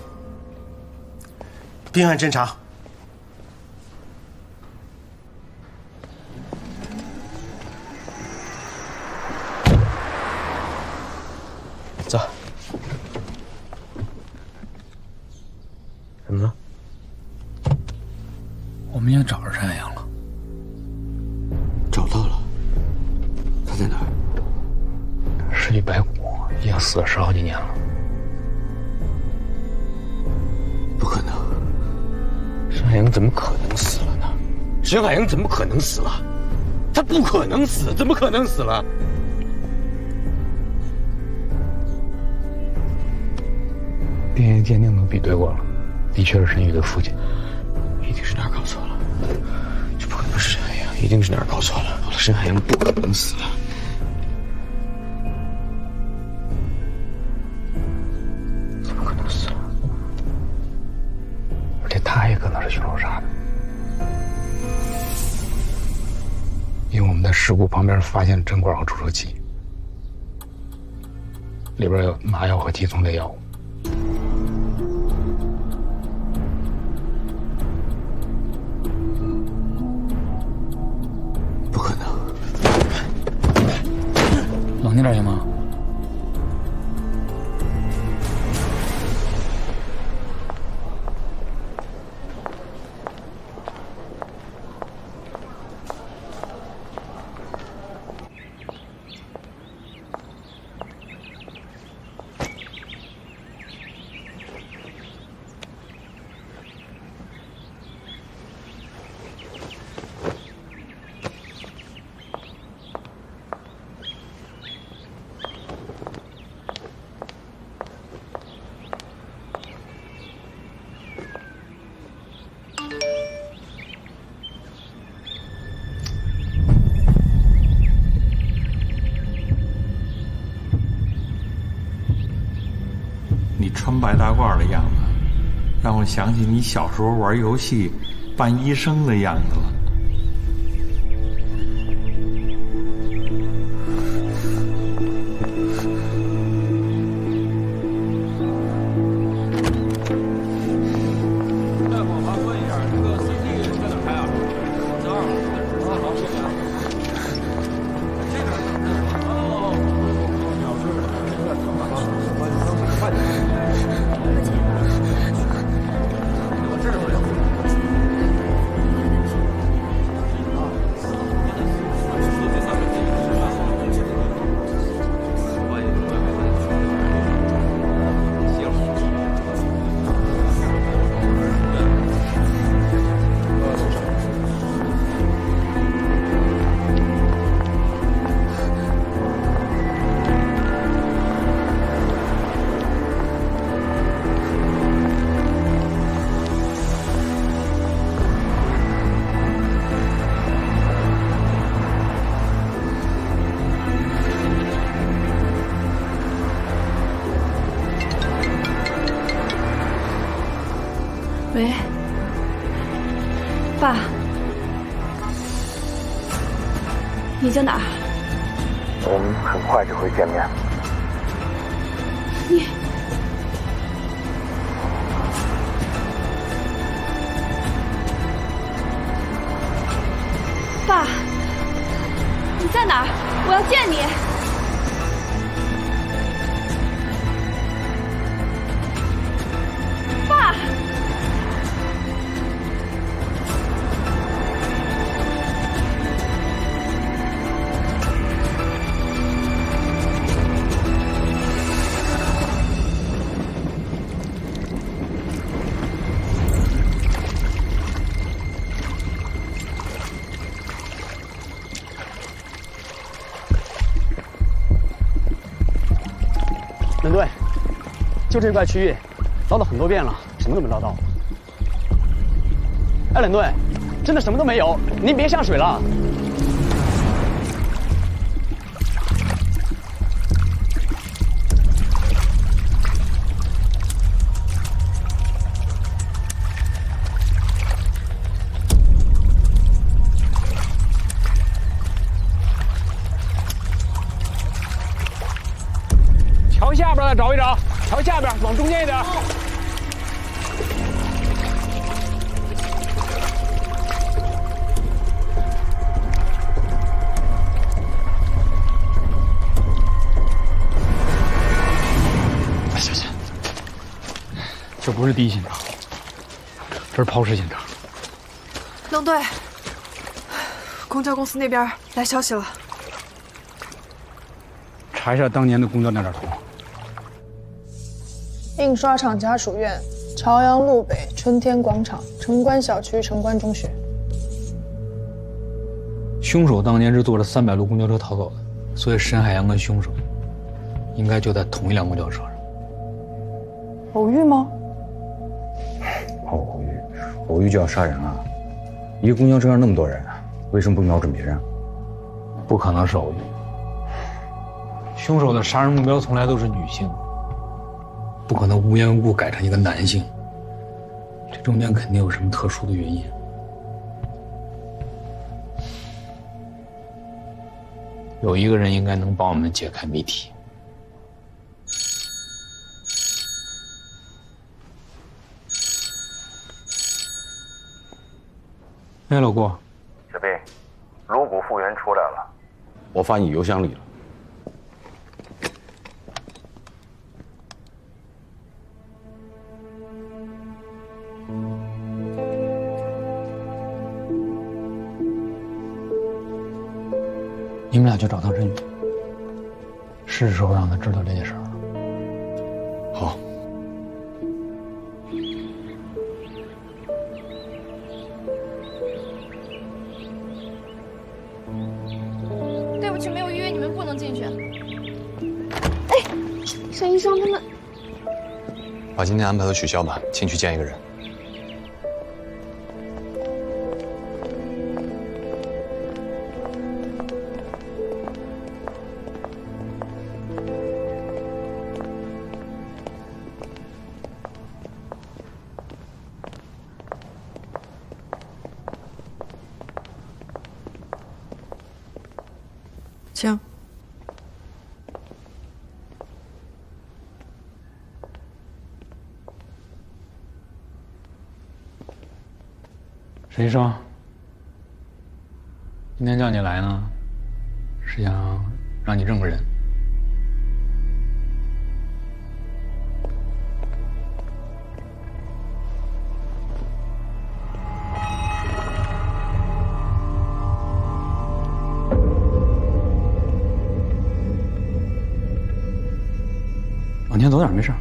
并案侦查。走。怎么了？我们已经找着沈海洋了。找到了。他在哪儿？十里白骨已经死了10好几年了。不可能！沈海洋怎么可能死了呢？沈海洋怎么可能死了？他不可能死，怎么可能死了DNA 鉴定都比对过了，的确是沈宇的父亲。一定是哪儿搞错了，这不可能是沈海洋，一定是哪儿搞错了。沈海洋不可能死了。怎么可能死了？而且他也可能是凶手杀的，因为我们在事故旁边发现了针管和注射器，里边有麻药和肌松类药物。不可能！冷静点行吗？你穿白大褂的样子，让我想起你小时候玩游戏扮医生的样子了。大夫，麻烦问一下，这个 CT 在哪开啊？在2楼。好，谢谢啊。这边。哦。小事，有点疼吧？快点。喂，爸，你在哪儿？我们很快就会见面。你，爸，你在哪儿？我要见你。爸。领队，就这块区域，捞了很多遍了，什么都没捞到。艾伦顿，真的什么都没有，您别下水了。桥下边的找一找，桥下边往中间一点。这不是第一现场，这是抛尸现场。冷队，公交公司那边来消息了。查一下当年的公交那点图。印刷厂家属院、朝阳路北春天广场、城关小区、城关中学。凶手当年是坐着300路公交车逃走的，所以沈海洋跟凶手应该就在同一辆公交车上。偶遇吗？偶遇就要杀人啊！一个公交车上那么多人，为什么不瞄准别人？不可能是偶遇。凶手的杀人目标从来都是女性，不可能无缘无故改成一个男性。这中间肯定有什么特殊的原因。有一个人应该能帮我们解开谜题。哎，老郭，小贝，颅骨复原出来了，我发你邮箱里了。你们俩去找唐振宇，是时候让他知道这件事儿了。好。对不起，没有预约，你们不能进去。哎，沈医生他们。把今天安排的取消吧，请去见一个人。请。沈医生，今天叫你来呢，是想让你认个人。往前走点，没事。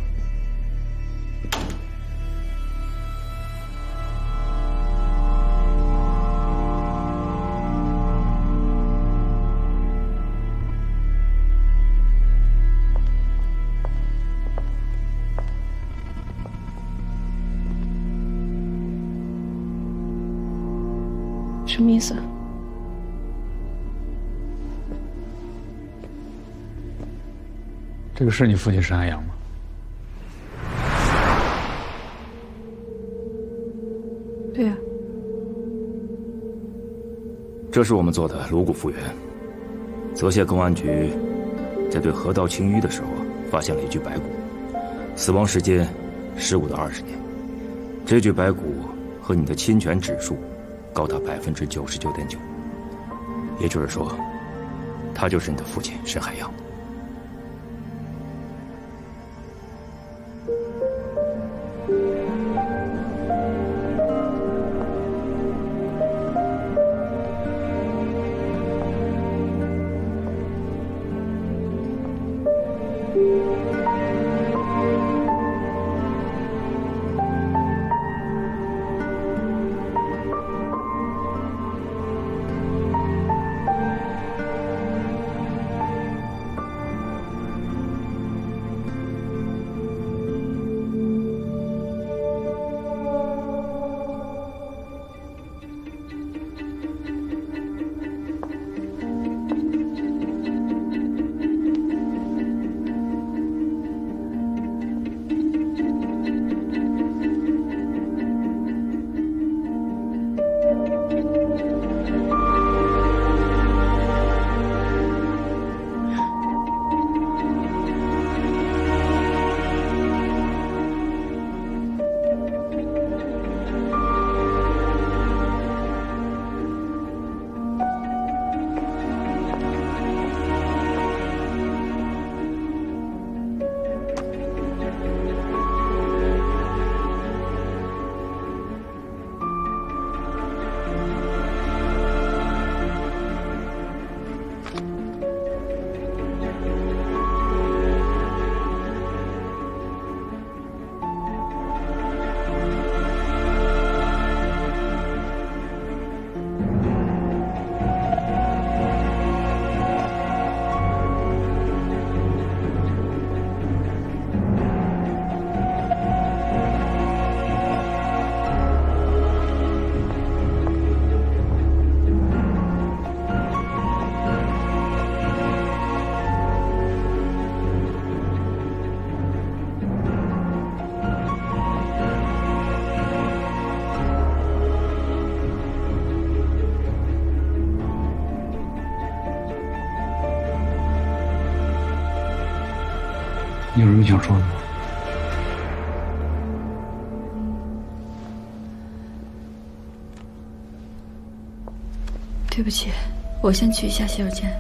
什么意思？这个是你父亲沈海洋吗？对呀。这是我们做的颅骨复原。泽县公安局在对河道清淤的时候，发现了一具白骨，死亡时间15到20年。这具白骨和你的侵权指数高达99.9%，也就是说，他就是你的父亲沈海洋。你有什么想说的吗？对不起，我先去一下洗手间。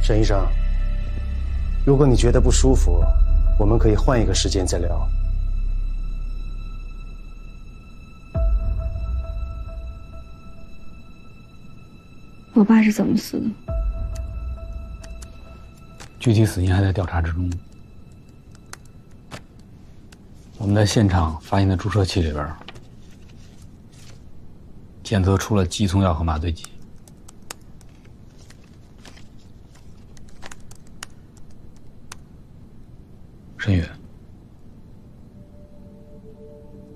沈医生，如果你觉得不舒服，我们可以换一个时间再聊。我爸是怎么死的？具体死因还在调查之中。我们在现场发现的注射器里边，检测出了肌松药和麻醉剂。申宇，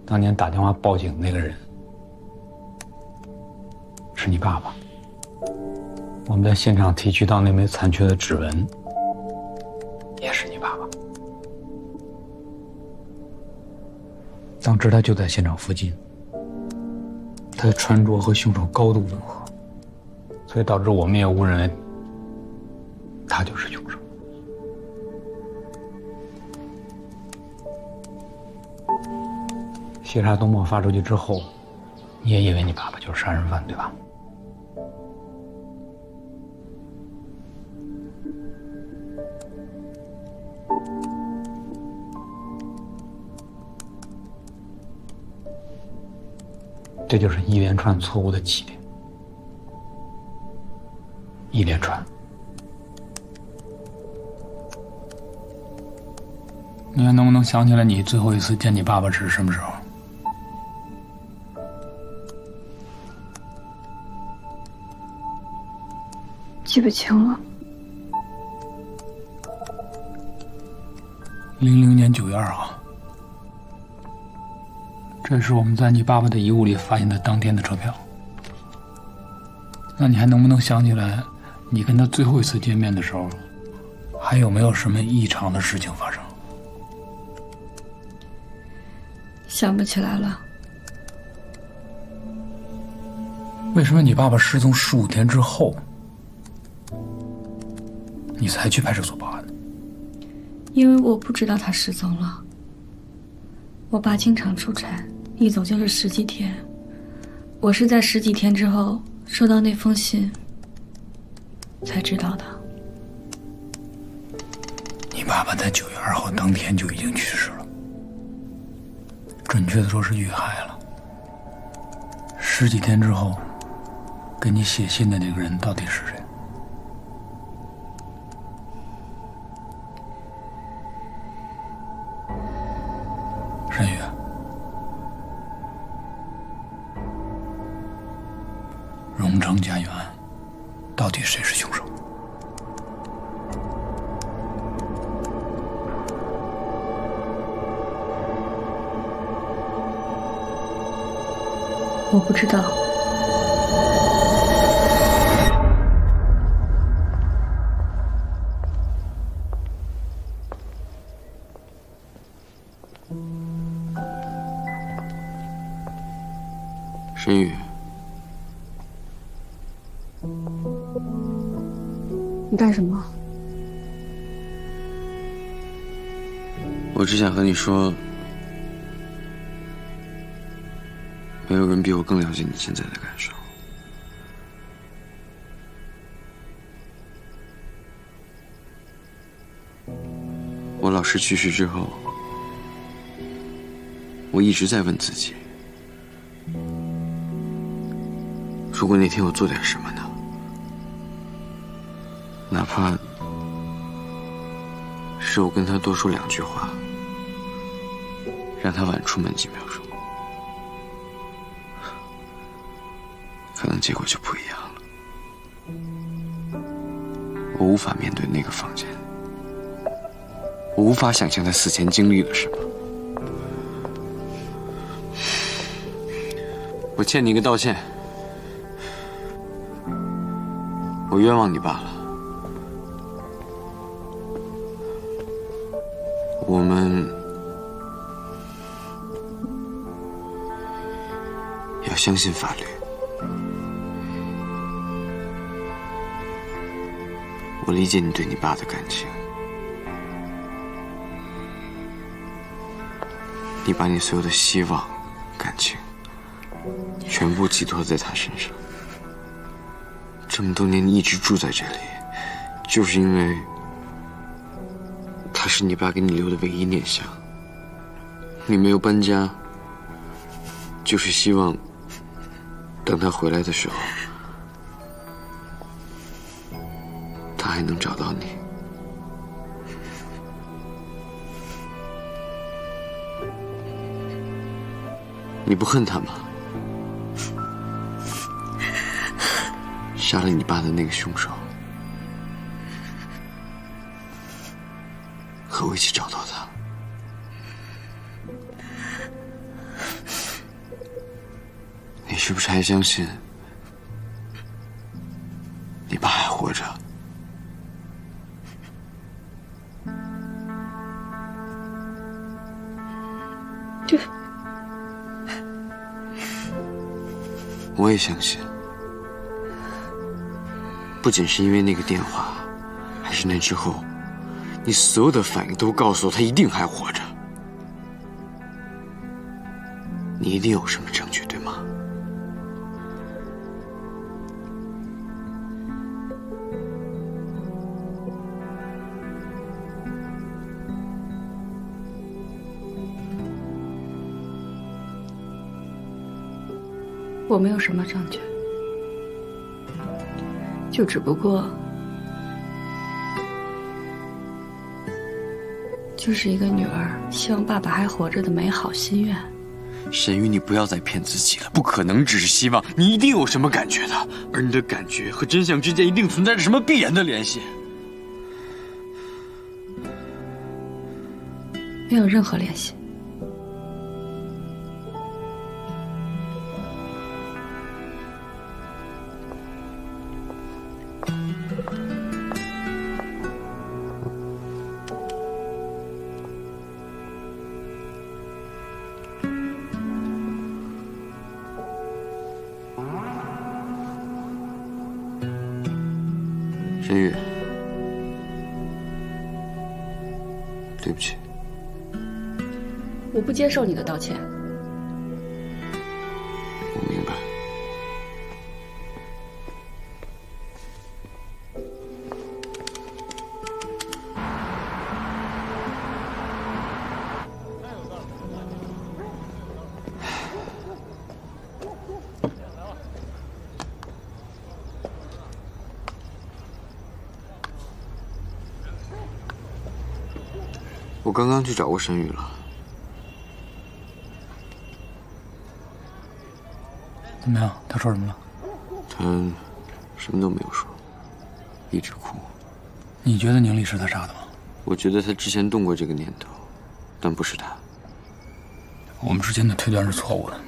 当年打电话报警那个人是你爸爸。我们在现场提取到那枚残缺的指纹，也是你爸爸。当时他就在现场附近，他的穿着和凶手高度吻合，所以导致我们也误认为他就是凶手。协查东墨发出去之后，你也以为你爸爸就是杀人犯，对吧？这就是一连串错误的起点，一连串。你还能不能想起来你最后一次见你爸爸是什么时候？记不清了。00年9月2号。这是我们在你爸爸的遗物里发现的当天的车票。那你还能不能想起来，你跟他最后一次见面的时候，还有没有什么异常的事情发生？想不起来了。为什么你爸爸失踪15天之后，你才去派出所报案呢？因为我不知道他失踪了。我爸经常出差，一走就是10几天。我是在10几天之后收到那封信才知道的。你爸爸在9月2号当天就已经去世了，准确的说是遇害了。10几天之后，给你写信的那个人到底是谁？沈宇，荣成家园案，到底谁是凶手？我不知道。申宇，你干什么？我只想和你说，没有人比我更了解你现在的感受。老师去世之后，我一直在问自己：如果那天我做点什么呢？哪怕是我跟他多说2句话，让他晚出门几秒钟，可能结果就不一样了。我无法面对那个房间，我无法想象他死前经历了什么。我欠你一个道歉，我冤枉你罢了。我们要相信法律。我理解你对你爸的感情，你把你所有的希望、感情全部寄托在他身上。这么多年你一直住在这里，就是因为他是你爸给你留的唯一念想。你没有搬家，就是希望等他回来的时候，他还能找到你。你不恨他吗？杀了你爸的那个凶手，和我一起找到他。你是不是还相信你爸还活着？对，我也相信。不仅是因为那个电话，还是那之后，你所有的反应都告诉我他一定还活着。你一定有什么证据，对吗？我没有什么证据，就只不过就是一个女儿希望爸爸还活着的美好心愿。沈玉，你不要再骗自己了，不可能只是希望，你一定有什么感觉的，而你的感觉和真相之间一定存在着什么必然的联系。没有任何联系。沈玉，对不起。我不接受你的道歉。我明白。我刚刚去找过沈宇了。怎么样？他说什么了？他什么都没有说，一直哭。你觉得宁丽是他杀的吗？我觉得他之前动过这个念头，但不是他。我们之间的推断是错误的，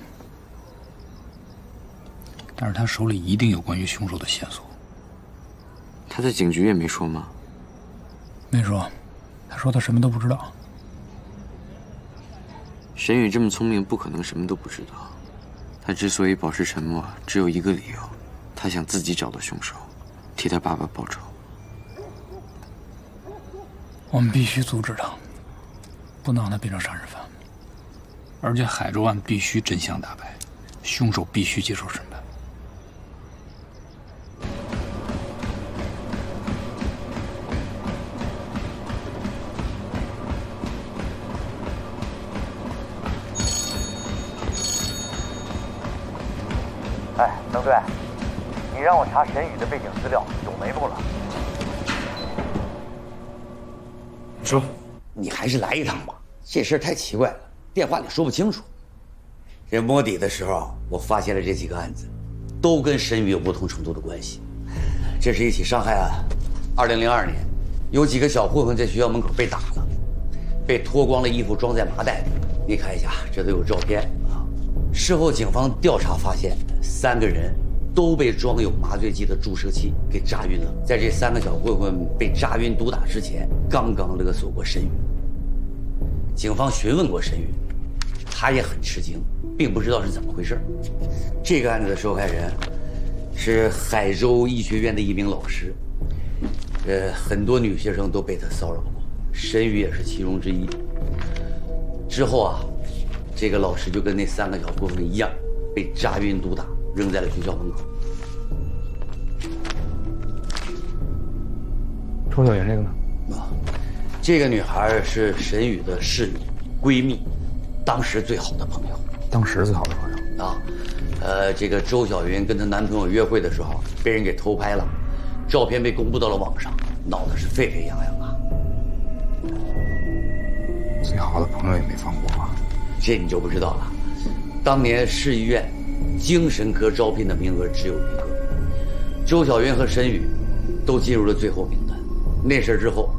但是他手里一定有关于凶手的线索。他在警局也没说吗？没说，他说他什么都不知道。沈宇这么聪明，不可能什么都不知道。他之所以保持沉默，只有一个理由，他想自己找到凶手，替他爸爸报仇。我们必须阻止他，不能让他变成杀人犯。而且海州案必须真相大白，凶手必须接受审判。哎，邓队，你让我查沈宇的背景资料有眉目了。说，你还是来一趟吧，这事儿太奇怪了，电话里说不清楚。这摸底的时候，我发现了这几个案子，都跟沈宇有不同程度的关系。这是一起伤害案，2002年，有几个小混混在学校门口被打了，被脱光了衣服装在麻袋里。你看一下，这都有照片啊。事后警方调查发现，3个人都被装有麻醉剂的注射器给炸晕了。在这3个小混混被炸晕毒打之前，刚刚勒索过沈宇。警方询问过沈宇，他也很吃惊，并不知道是怎么回事。这个案子的受害人是海州医学院的一名老师，很多女学生都被他骚扰过，沈宇也是其中之一。之后啊，这个老师就跟那3个小混混一样，被炸晕毒打，扔在了学校门口。周小云这个呢？这个女孩是沈宇的室友、闺蜜，当时最好的朋友。当时最好的朋友啊，这个周小云跟她男朋友约会的时候被人给偷拍了，照片被公布到了网上，闹得是沸沸扬扬啊。最好的朋友也没放过啊。这你就不知道了。当年市医院精神科招聘的名额只有1个，周小云和沈宇都进入了最后名单。那事之后，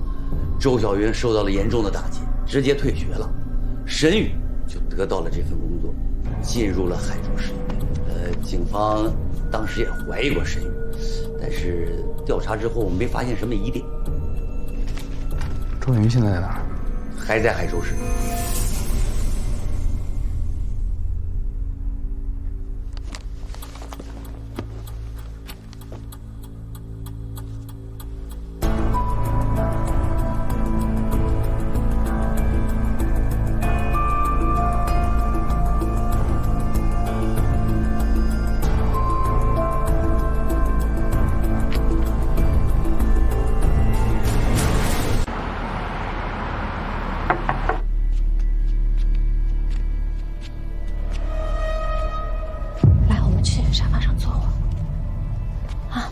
周小云受到了严重的打击，直接退学了。沈宇就得到了这份工作，进入了海州市医院。警方当时也怀疑过沈宇，但是调查之后没发现什么疑点。周小云现在在哪儿？还在海州市。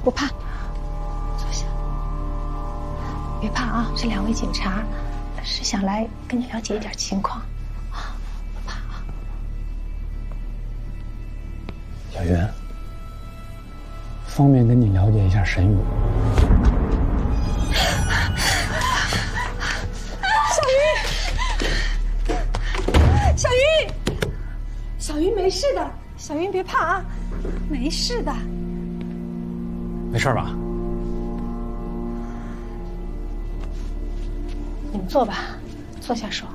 不怕，坐下。别怕啊，这2位警察是想来跟你了解一点情况。不怕啊。小云，方便跟你了解一下沈宇？小云，小云没事的，小云别怕啊，没事的。没事吧？你们坐吧，坐下说。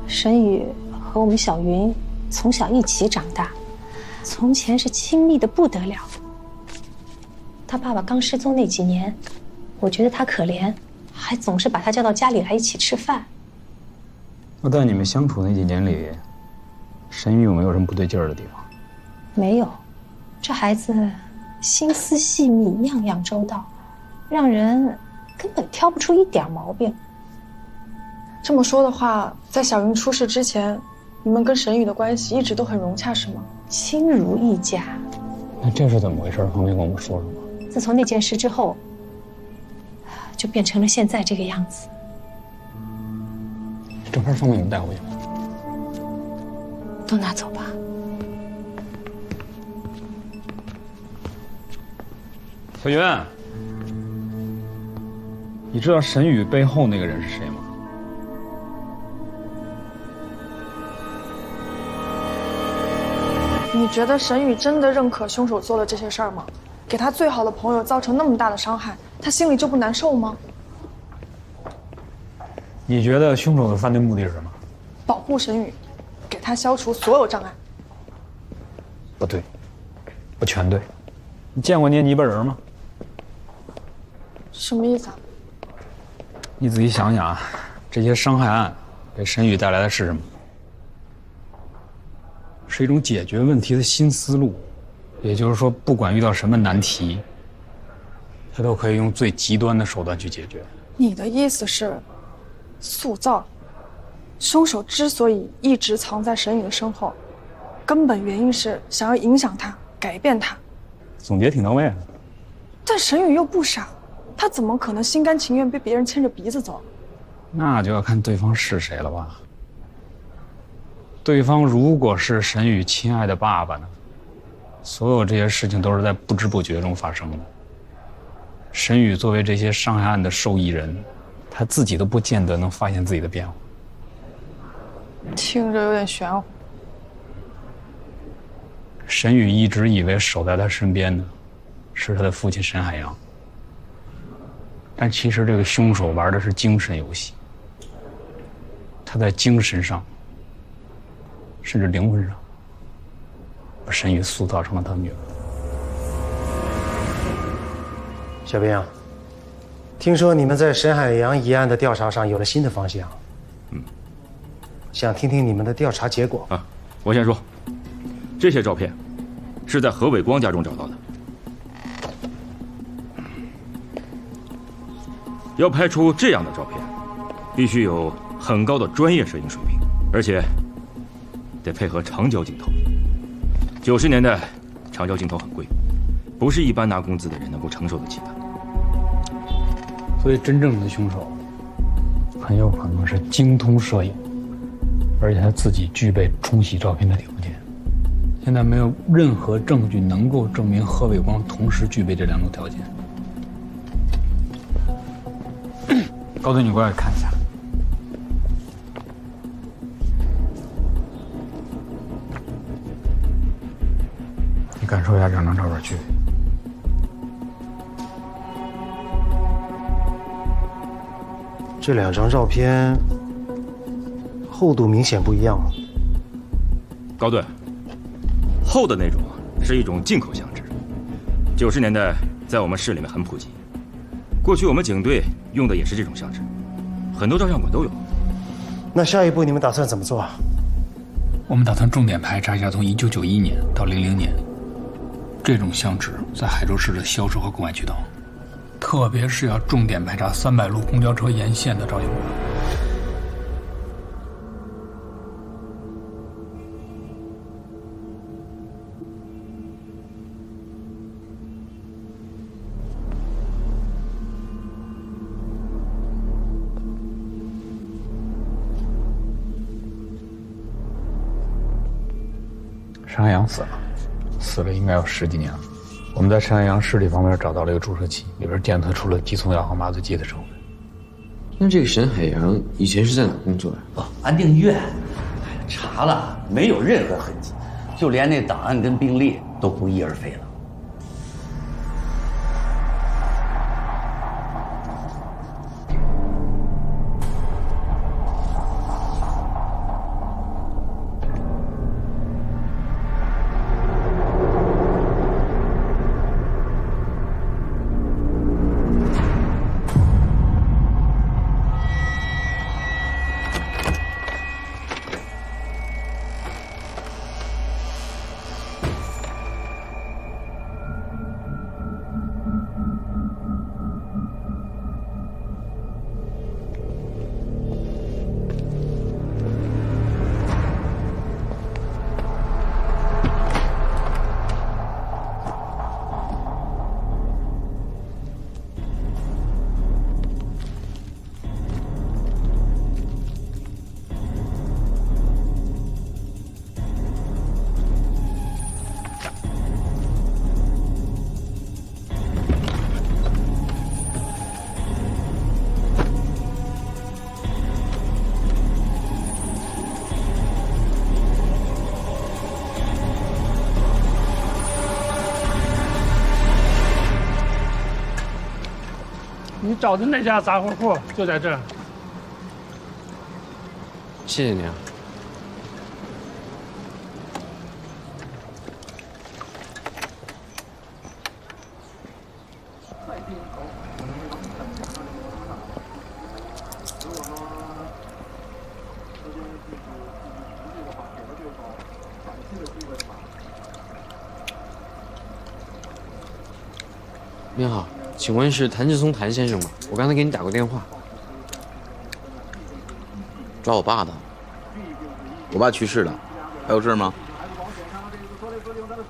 沈宇和我们小云从小一起长大。从前是亲密的不得了。他爸爸刚失踪那几年，我觉得他可怜，还总是把他叫到家里来一起吃饭。那在你们相处那几年里，沈宇有没有什么不对劲儿的地方？没有，这孩子心思细密，样样周到，让人根本挑不出一点毛病。这么说的话，在小云出事之前，你们跟沈宇的关系一直都很融洽，是吗？亲如一家。那这是怎么回事？方便跟我们说说吗？自从那件事之后，就变成了现在这个样子。照片方便你们带回去吗？都拿走吧。小云，你知道沈宇背后那个人是谁吗？你觉得沈宇真的认可凶手做了这些事儿吗？给他最好的朋友造成那么大的伤害，他心里就不难受吗？你觉得凶手的犯罪目的是什么？保护沈宇，给他消除所有障碍。不对，不全对。你见过捏泥巴人吗？什么意思啊？你仔细想想啊，这些伤害案给沈宇带来的是什么？是一种解决问题的新思路。也就是说，不管遇到什么难题，他都可以用最极端的手段去解决。你的意思是，塑造？凶手之所以一直藏在沈宇的身后，根本原因是想要影响他、改变他。总结挺到位啊。但沈宇又不傻，他怎么可能心甘情愿被别人牵着鼻子走？那就要看对方是谁了吧。对方如果是沈宇亲爱的爸爸呢？所有这些事情都是在不知不觉中发生的。沈宇作为这些伤害案的受益人，他自己都不见得能发现自己的变化。听着有点玄乎。沈宇一直以为守在他身边的是他的父亲沈海洋，但其实这个凶手玩的是精神游戏。他在精神上，甚至灵魂上，把沈宇塑造成了他的女儿。小兵啊，听说你们在沈海洋一案的调查上有了新的方向，想听听你们的调查结果啊。我先说，这些照片是在何伟光家中找到的。要拍出这样的照片，必须有很高的专业摄影水平，而且得配合长焦镜头。90年代，长焦镜头很贵，不是一般拿工资的人能够承受得起的。所以，真正的凶手很有可能是精通摄影，而且他自己具备冲洗照片的条件。现在没有任何证据能够证明何伟光同时具备这两种条件。高队，你过来看一下。你感受一下这两张照片区别。这两张照片厚度明显不一样。高队，厚的那种是一种进口相纸，90年代在我们市里面很普及。过去我们警队用的也是这种相纸，很多照相馆都有。那下一步你们打算怎么做？我们打算重点排查一下从1991年到00年这种相纸在海州市的销售和购买渠道，特别是要重点排查300路公交车沿线的照相馆。沈海洋死了应该有10几年了。我们在沈海洋尸体旁边找到了一个注射器，里边检测出了激素药和麻醉剂的成分。那这个沈海洋以前是在哪工作呀？哦，安定医院，查了没有任何痕迹，就连那档案跟病历都不翼而飞了。你找的那家杂货铺就在这儿。谢谢你啊。你好，请问是谭志松谭先生吗？我刚才给你打过电话。找我爸的。我爸去世了，还有事吗？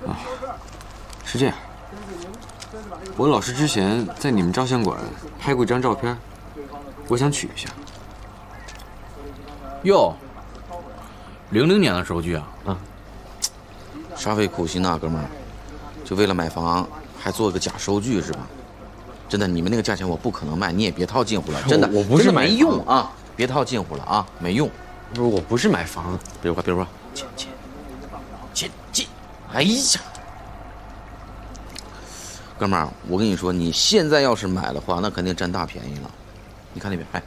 啊，是这样。我老师之前在你们照相馆拍过一张照片，我想取一下。哟，00年的收据啊！啊，煞费苦心呐，哥们儿，就为了买房还做个假收据是吧？真的，你们那个价钱我不可能卖，你也别套近乎了。真的，我不是没用啊，别套近乎了啊，没用。不是，我不是买房。别说话，别说话，进。哎呀，哥们儿，我跟你说，你现在要是买的话，那肯定占大便宜了。你看那边，哎，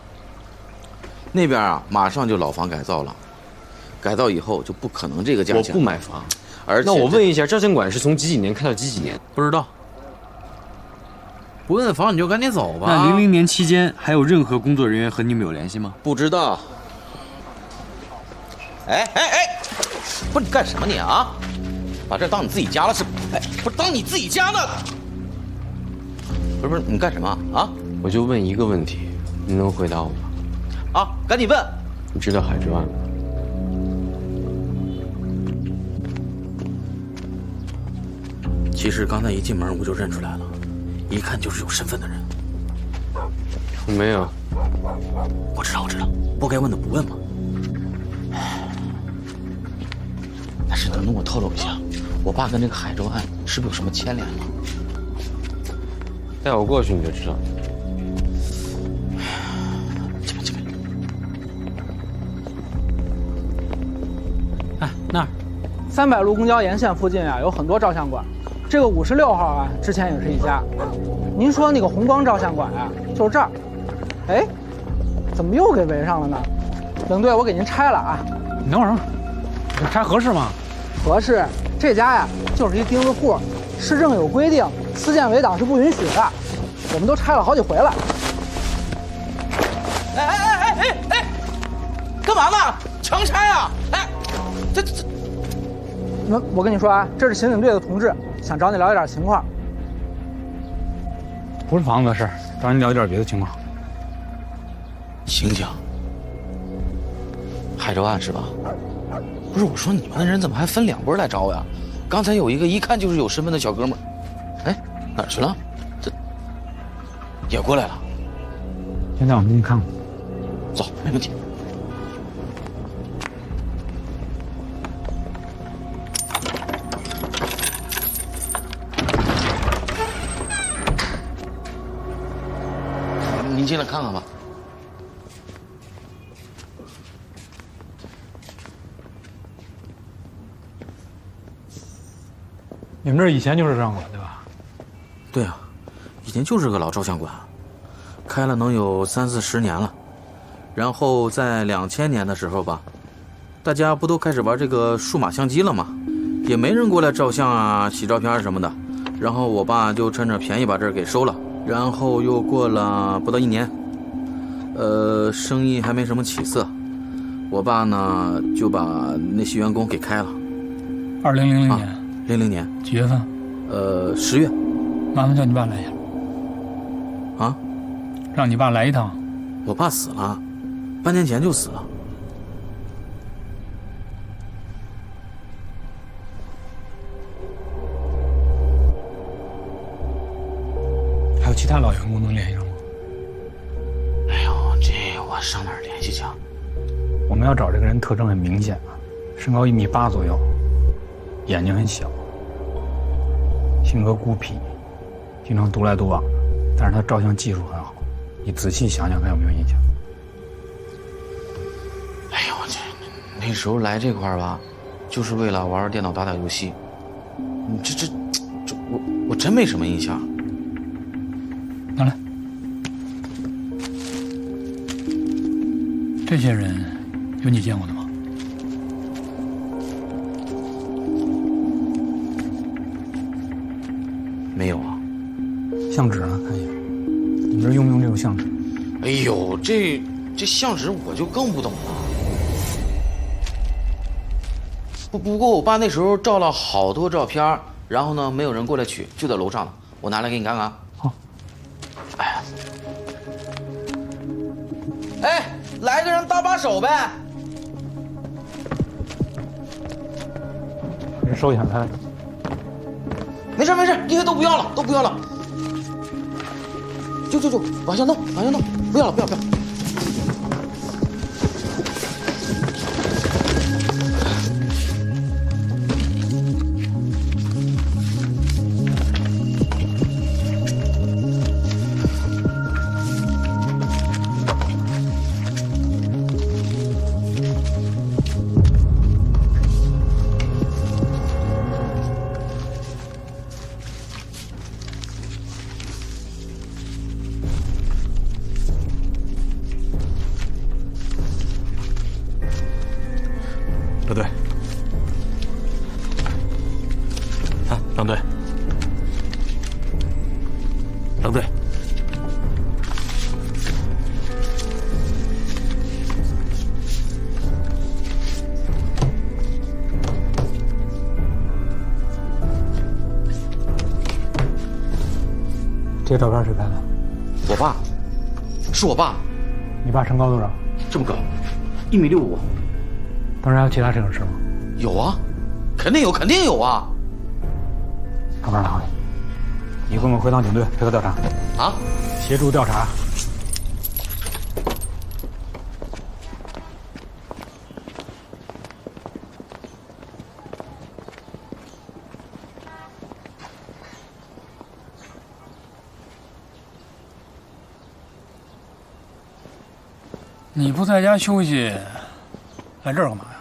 那边啊，马上就老房改造了，改造以后就不可能这个价钱。我不买房，而且那我问一下，照相馆是从几年开到几年？不知道。不问房你就赶紧走吧。那00年期间还有任何工作人员和你们有联系吗？不知道。哎，不是你干什么你啊？把这当你自己家了是？哎，不是当你自己家呢？不是，你干什么啊？我就问一个问题，你能回答我吗？啊，赶紧问。你知道海之湾吗？其实刚才一进门我就认出来了，一看就是有身份的人。我没有。我知道，不该问的不问嘛。但是能跟我透露一下，我爸跟这个海州案是不是有什么牵连吗？带我过去你就知道。这边。哎，那儿，300路公交沿线附近啊，有很多照相馆。这个56号啊，之前也是一家。您说那个红光照相馆啊，就是这儿。哎，怎么又给围上了呢？领队，我给您拆了啊。你等会儿，这拆合适吗？合适。这家呀，就是一钉子户，市政有规定，私建围挡是不允许的。我们都拆了好几回了。哎，干嘛呢？强拆啊！哎，这。我跟你说啊，这是刑警队的同志，想找你了解点情况。不是房子的事儿，找你了解点别的情况。刑警，海州案是吧？不是，我说你们的人怎么还分2波来招呀？刚才有一个一看就是有身份的小哥们儿，哎，哪儿去了？这也过来了。现在我们进去看看。走，没问题。您进来看看吧。你们这以前就是照相馆对吧？对啊，以前就是个老照相馆，开了能有30-40年了。然后在2000年的时候吧，大家不都开始玩这个数码相机了吗？也没人过来照相啊、洗照片什么的。然后我爸就趁着便宜把这儿给收了。然后又过了不到1年，生意还没什么起色，我爸呢就把那些员工给开了。2000年。00年几月份？10月。麻烦叫你爸来一下。啊？让你爸来一趟。我爸死了，半年前就死了。还有其他老员工能联系上吗？哎呦，这我上哪儿联系去啊？我们要找这个人特征很明显啊，身高1.8米左右，眼睛很小，性格孤僻，经常独来独往的，但是他照相技术很好。你仔细想想看有没有印象？哎呦，我这那时候来这块儿吧，就是为了玩电脑打打游戏。你这我真没什么印象。拿来。这些人有你见过的吗？没有啊。相纸呢？看一眼。你们这用不用这种相纸？哎呦，这相纸我就更不懂了。不过我爸那时候照了好多照片，然后呢没有人过来取，就在楼上呢。我拿来给你看看。好。来个人搭把手呗。你收一下他。没事没事，这些都不要了，都不要了。就往下弄，往下弄，不要了，不要。乐队，啊，狼队，狼队，这照片谁拍的？我爸，是我爸。你爸身高多少？这么高，1.65米。当时还有其他摄影师吗？有啊，肯定有啊。照片拿回来，你跟我回趟警队配合调查。啊？协助调查。你不在家休息，来这儿干嘛呀？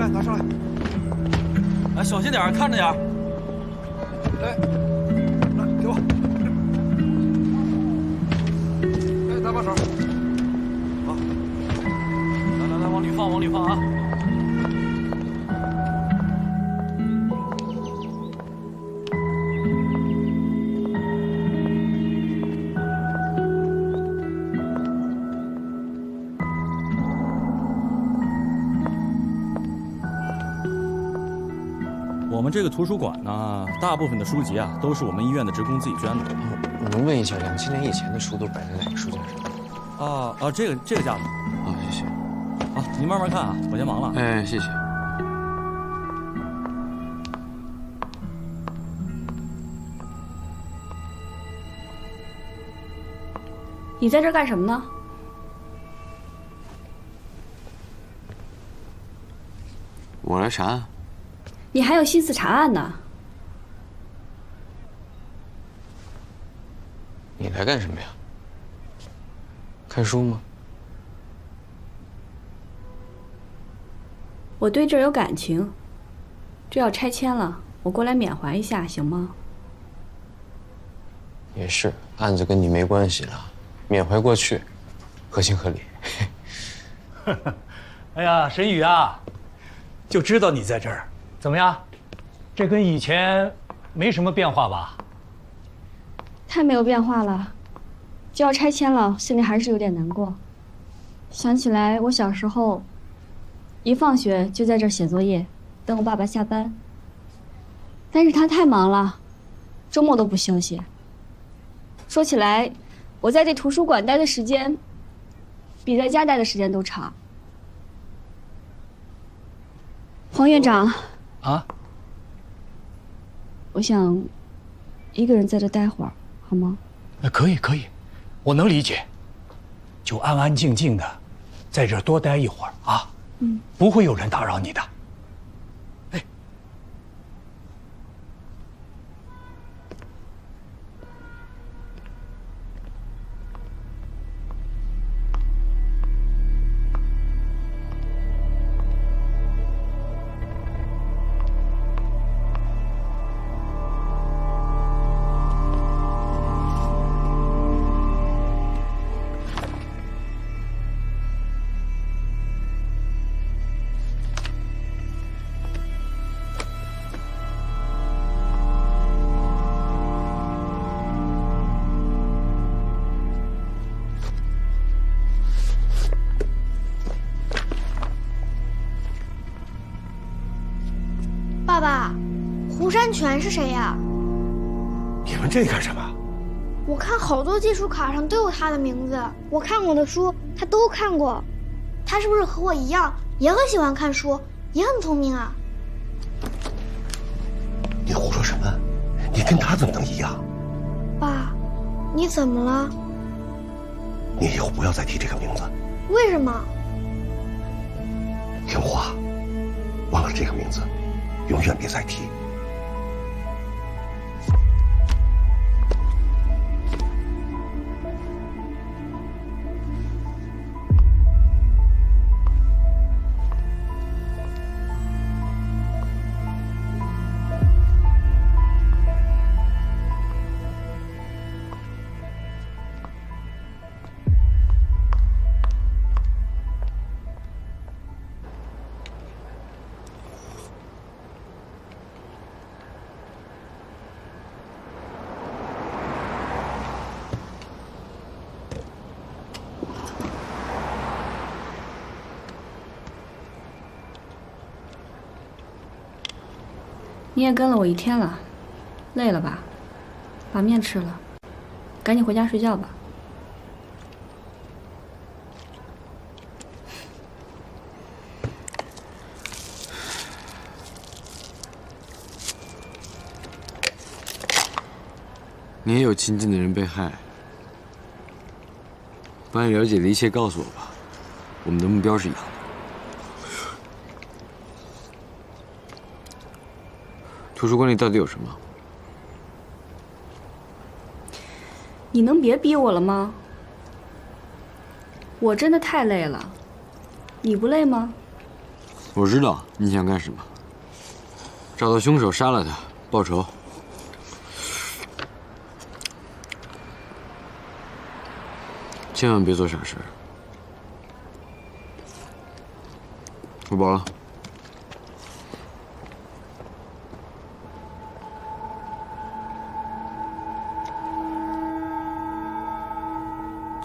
拿上来！哎，小心点，看着点。来，给我。来，搭把手。好。来，往里放，往里放啊！我们这个图书馆呢，大部分的书籍啊，都是我们医院的职工自己捐的。我能问一下，2000年以前的书都摆在哪个书架上？这个架子。好，谢谢。好，您慢慢看啊，我先忙了。哎，谢谢。你在这儿干什么呢？我来查案。你还有心思查案呢？你来干什么呀？看书吗？我对这儿有感情，这要拆迁了，我过来缅怀一下，行吗？也是，案子跟你没关系了，缅怀过去，合情合理。哎呀，沈宇啊，就知道你在这儿。怎么样？这跟以前没什么变化吧？太没有变化了，就要拆迁了，心里还是有点难过。想起来我小时候，一放学就在这儿写作业，等我爸爸下班。但是他太忙了，周末都不休息。说起来，我在这图书馆待的时间，比在家待的时间都长。黄院长。啊，我想一个人在这待会儿，好吗？可以，我能理解。就安安静静的在这儿多待一会儿啊。嗯，不会有人打扰你的。爸爸，胡山泉是谁呀？你问这干什么？我看好多技术卡上都有他的名字，我看过的书他都看过。他是不是和我一样，也很喜欢看书，也很聪明啊？你胡说什么？你跟他怎么能一样？爸，你怎么了？你以后不要再提这个名字。为什么？听话，忘了这个名字，永远别再提。你也跟了我1天了，累了吧？把面吃了，赶紧回家睡觉吧。你也有亲近的人被害，把你了解的一切告诉我吧，我们的目标是一样的。图书馆里到底有什么？你能别逼我了吗？我真的太累了，你不累吗？我知道你想干什么，找到凶手，杀了他，报仇。千万别做傻事。我饱了。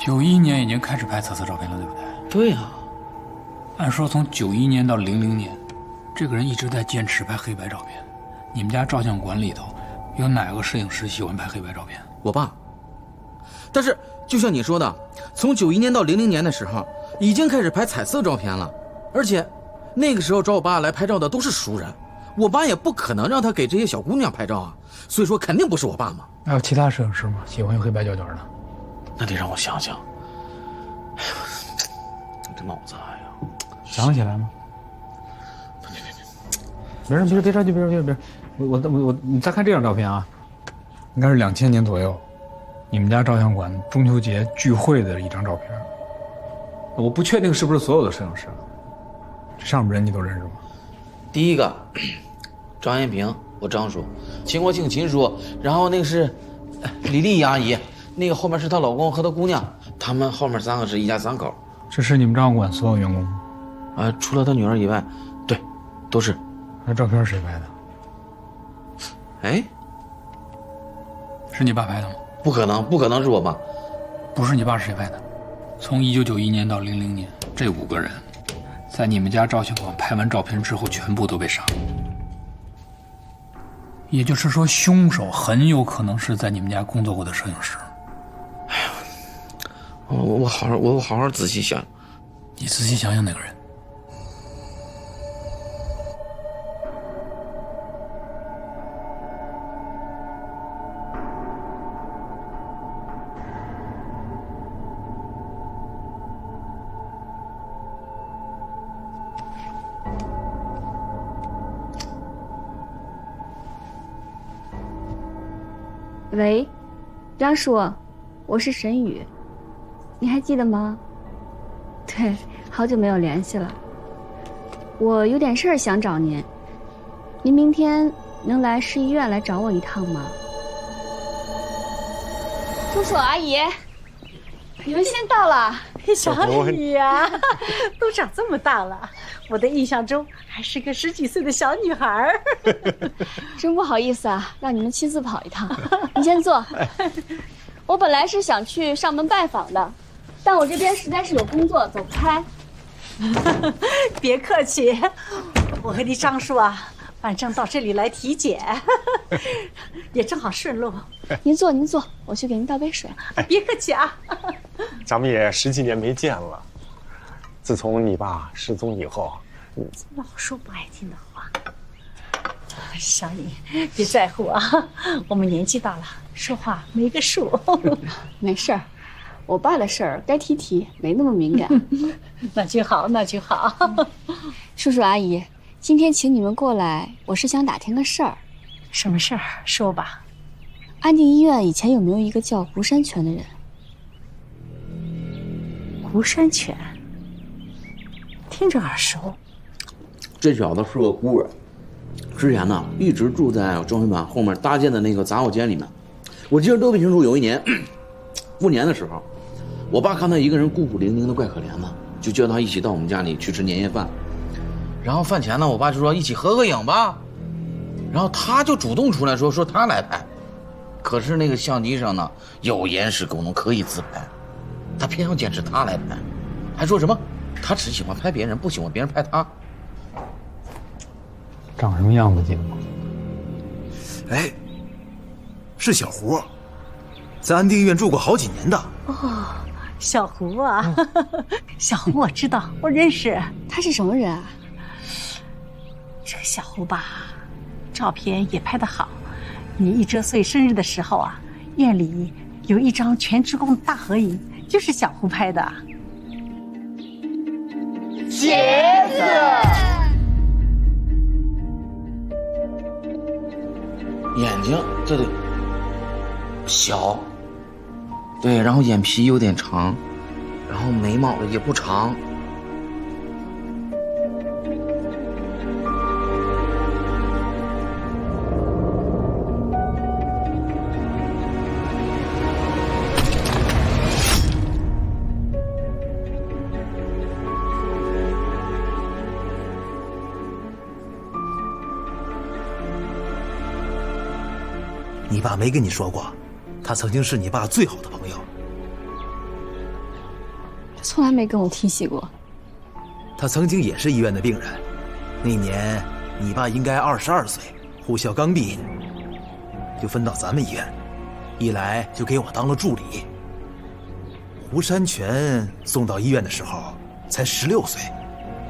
91年已经开始拍彩色照片了，对不对？对呀。按说从91年到00年，这个人一直在坚持拍黑白照片。你们家照相馆里头有哪个摄影师喜欢拍黑白照片？我爸。但是就像你说的，从91年到00年的时候，已经开始拍彩色照片了，而且那个时候找我爸来拍照的都是熟人，我爸也不可能让他给这些小姑娘拍照啊，所以说肯定不是我爸嘛。还有其他摄影师吗？喜欢用黑白胶卷的？那得让我想想。哎呀，这脑子哎呀，想得起来吗？别着急，别着急，你再看这张照片啊，应该是2000年左右，你们家照相馆中秋节聚会的一张照片。我不确定是不是所有的摄影师，这上面人你都认识吗？第一个，张延平，我张叔；秦国庆，秦叔；然后那个是李丽阿姨。那个后面是她老公和她姑娘，他们后面3个是一家3口。这是你们照相馆所有员工吗？除了她女儿以外，对，都是。那照片谁拍的？哎，是你爸拍的吗？不可能，不可能是我爸。不是你爸是谁拍的？从1991年到00年，这5个人，在你们家照相馆拍完照片之后，全部都被杀了。也就是说，凶手很有可能是在你们家工作过的摄影师。哎呀，我好好仔细想。你仔细想想那个人。喂，张叔，我是沈雨，你还记得吗？对，好久没有联系了。我有点事儿想找您，您明天能来市医院来找我一趟吗？叔叔阿姨，你们先到了。小雨啊，都长这么大了，我的印象中还是个10几岁的小女孩。真不好意思啊，让你们亲自跑一趟。你先坐。我本来是想去上门拜访的，但我这边实在是有工作，走不开。别客气，我和你张叔啊，反正到这里来体检，也正好顺路。您坐，您坐，我去给您倒杯水。别客气啊。咱们也10几年没见了。自从你爸失踪以后，老说不爱听的话。小颖，别在乎啊，我们年纪大了，说话没个数。没事儿，我爸的事儿该提提，没那么敏感。那就好，那就好。叔叔阿姨，今天请你们过来，我是想打听个事儿。什么事儿？说吧。安定医院以前有没有一个叫胡山泉的人？胡山泉，听着耳熟。这小子是个孤儿，之前呢一直住在庄园板后面搭建的那个杂物间里面。我记得特别清楚，有一年过年的时候，我爸看他一个人孤苦伶仃的怪可怜的，就叫他一起到我们家里去吃年夜饭。然后饭前呢，我爸就说一起合个影吧，然后他就主动出来说他来拍，可是那个相机上呢有延时功能可以自拍，他偏要坚持他来拍，还说什么他只喜欢拍别人，不喜欢别人拍他。长什么样子记得吗？哎，是小胡，在安定医院住过好几年的。哦，小胡啊，小胡我知道，我认识。他是什么人啊？这个小胡吧，照片也拍得好。你1周岁生日的时候啊，院里有一张全职工的大合影，就是小胡拍的。鞋子。眼睛这里小，对，然后眼皮有点长，然后眉毛也不长。你爸没跟你说过，他曾经是你爸最好的朋友。他从来没跟我提起过。他曾经也是医院的病人，那年你爸应该22岁，护校刚毕业，就分到咱们医院，一来就给我当了助理。胡山泉送到医院的时候才16岁，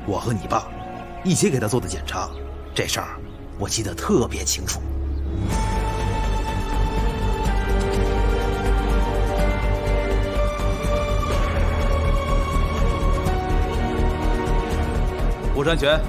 我和你爸一起给他做的检查，这事儿我记得特别清楚。胡山泉，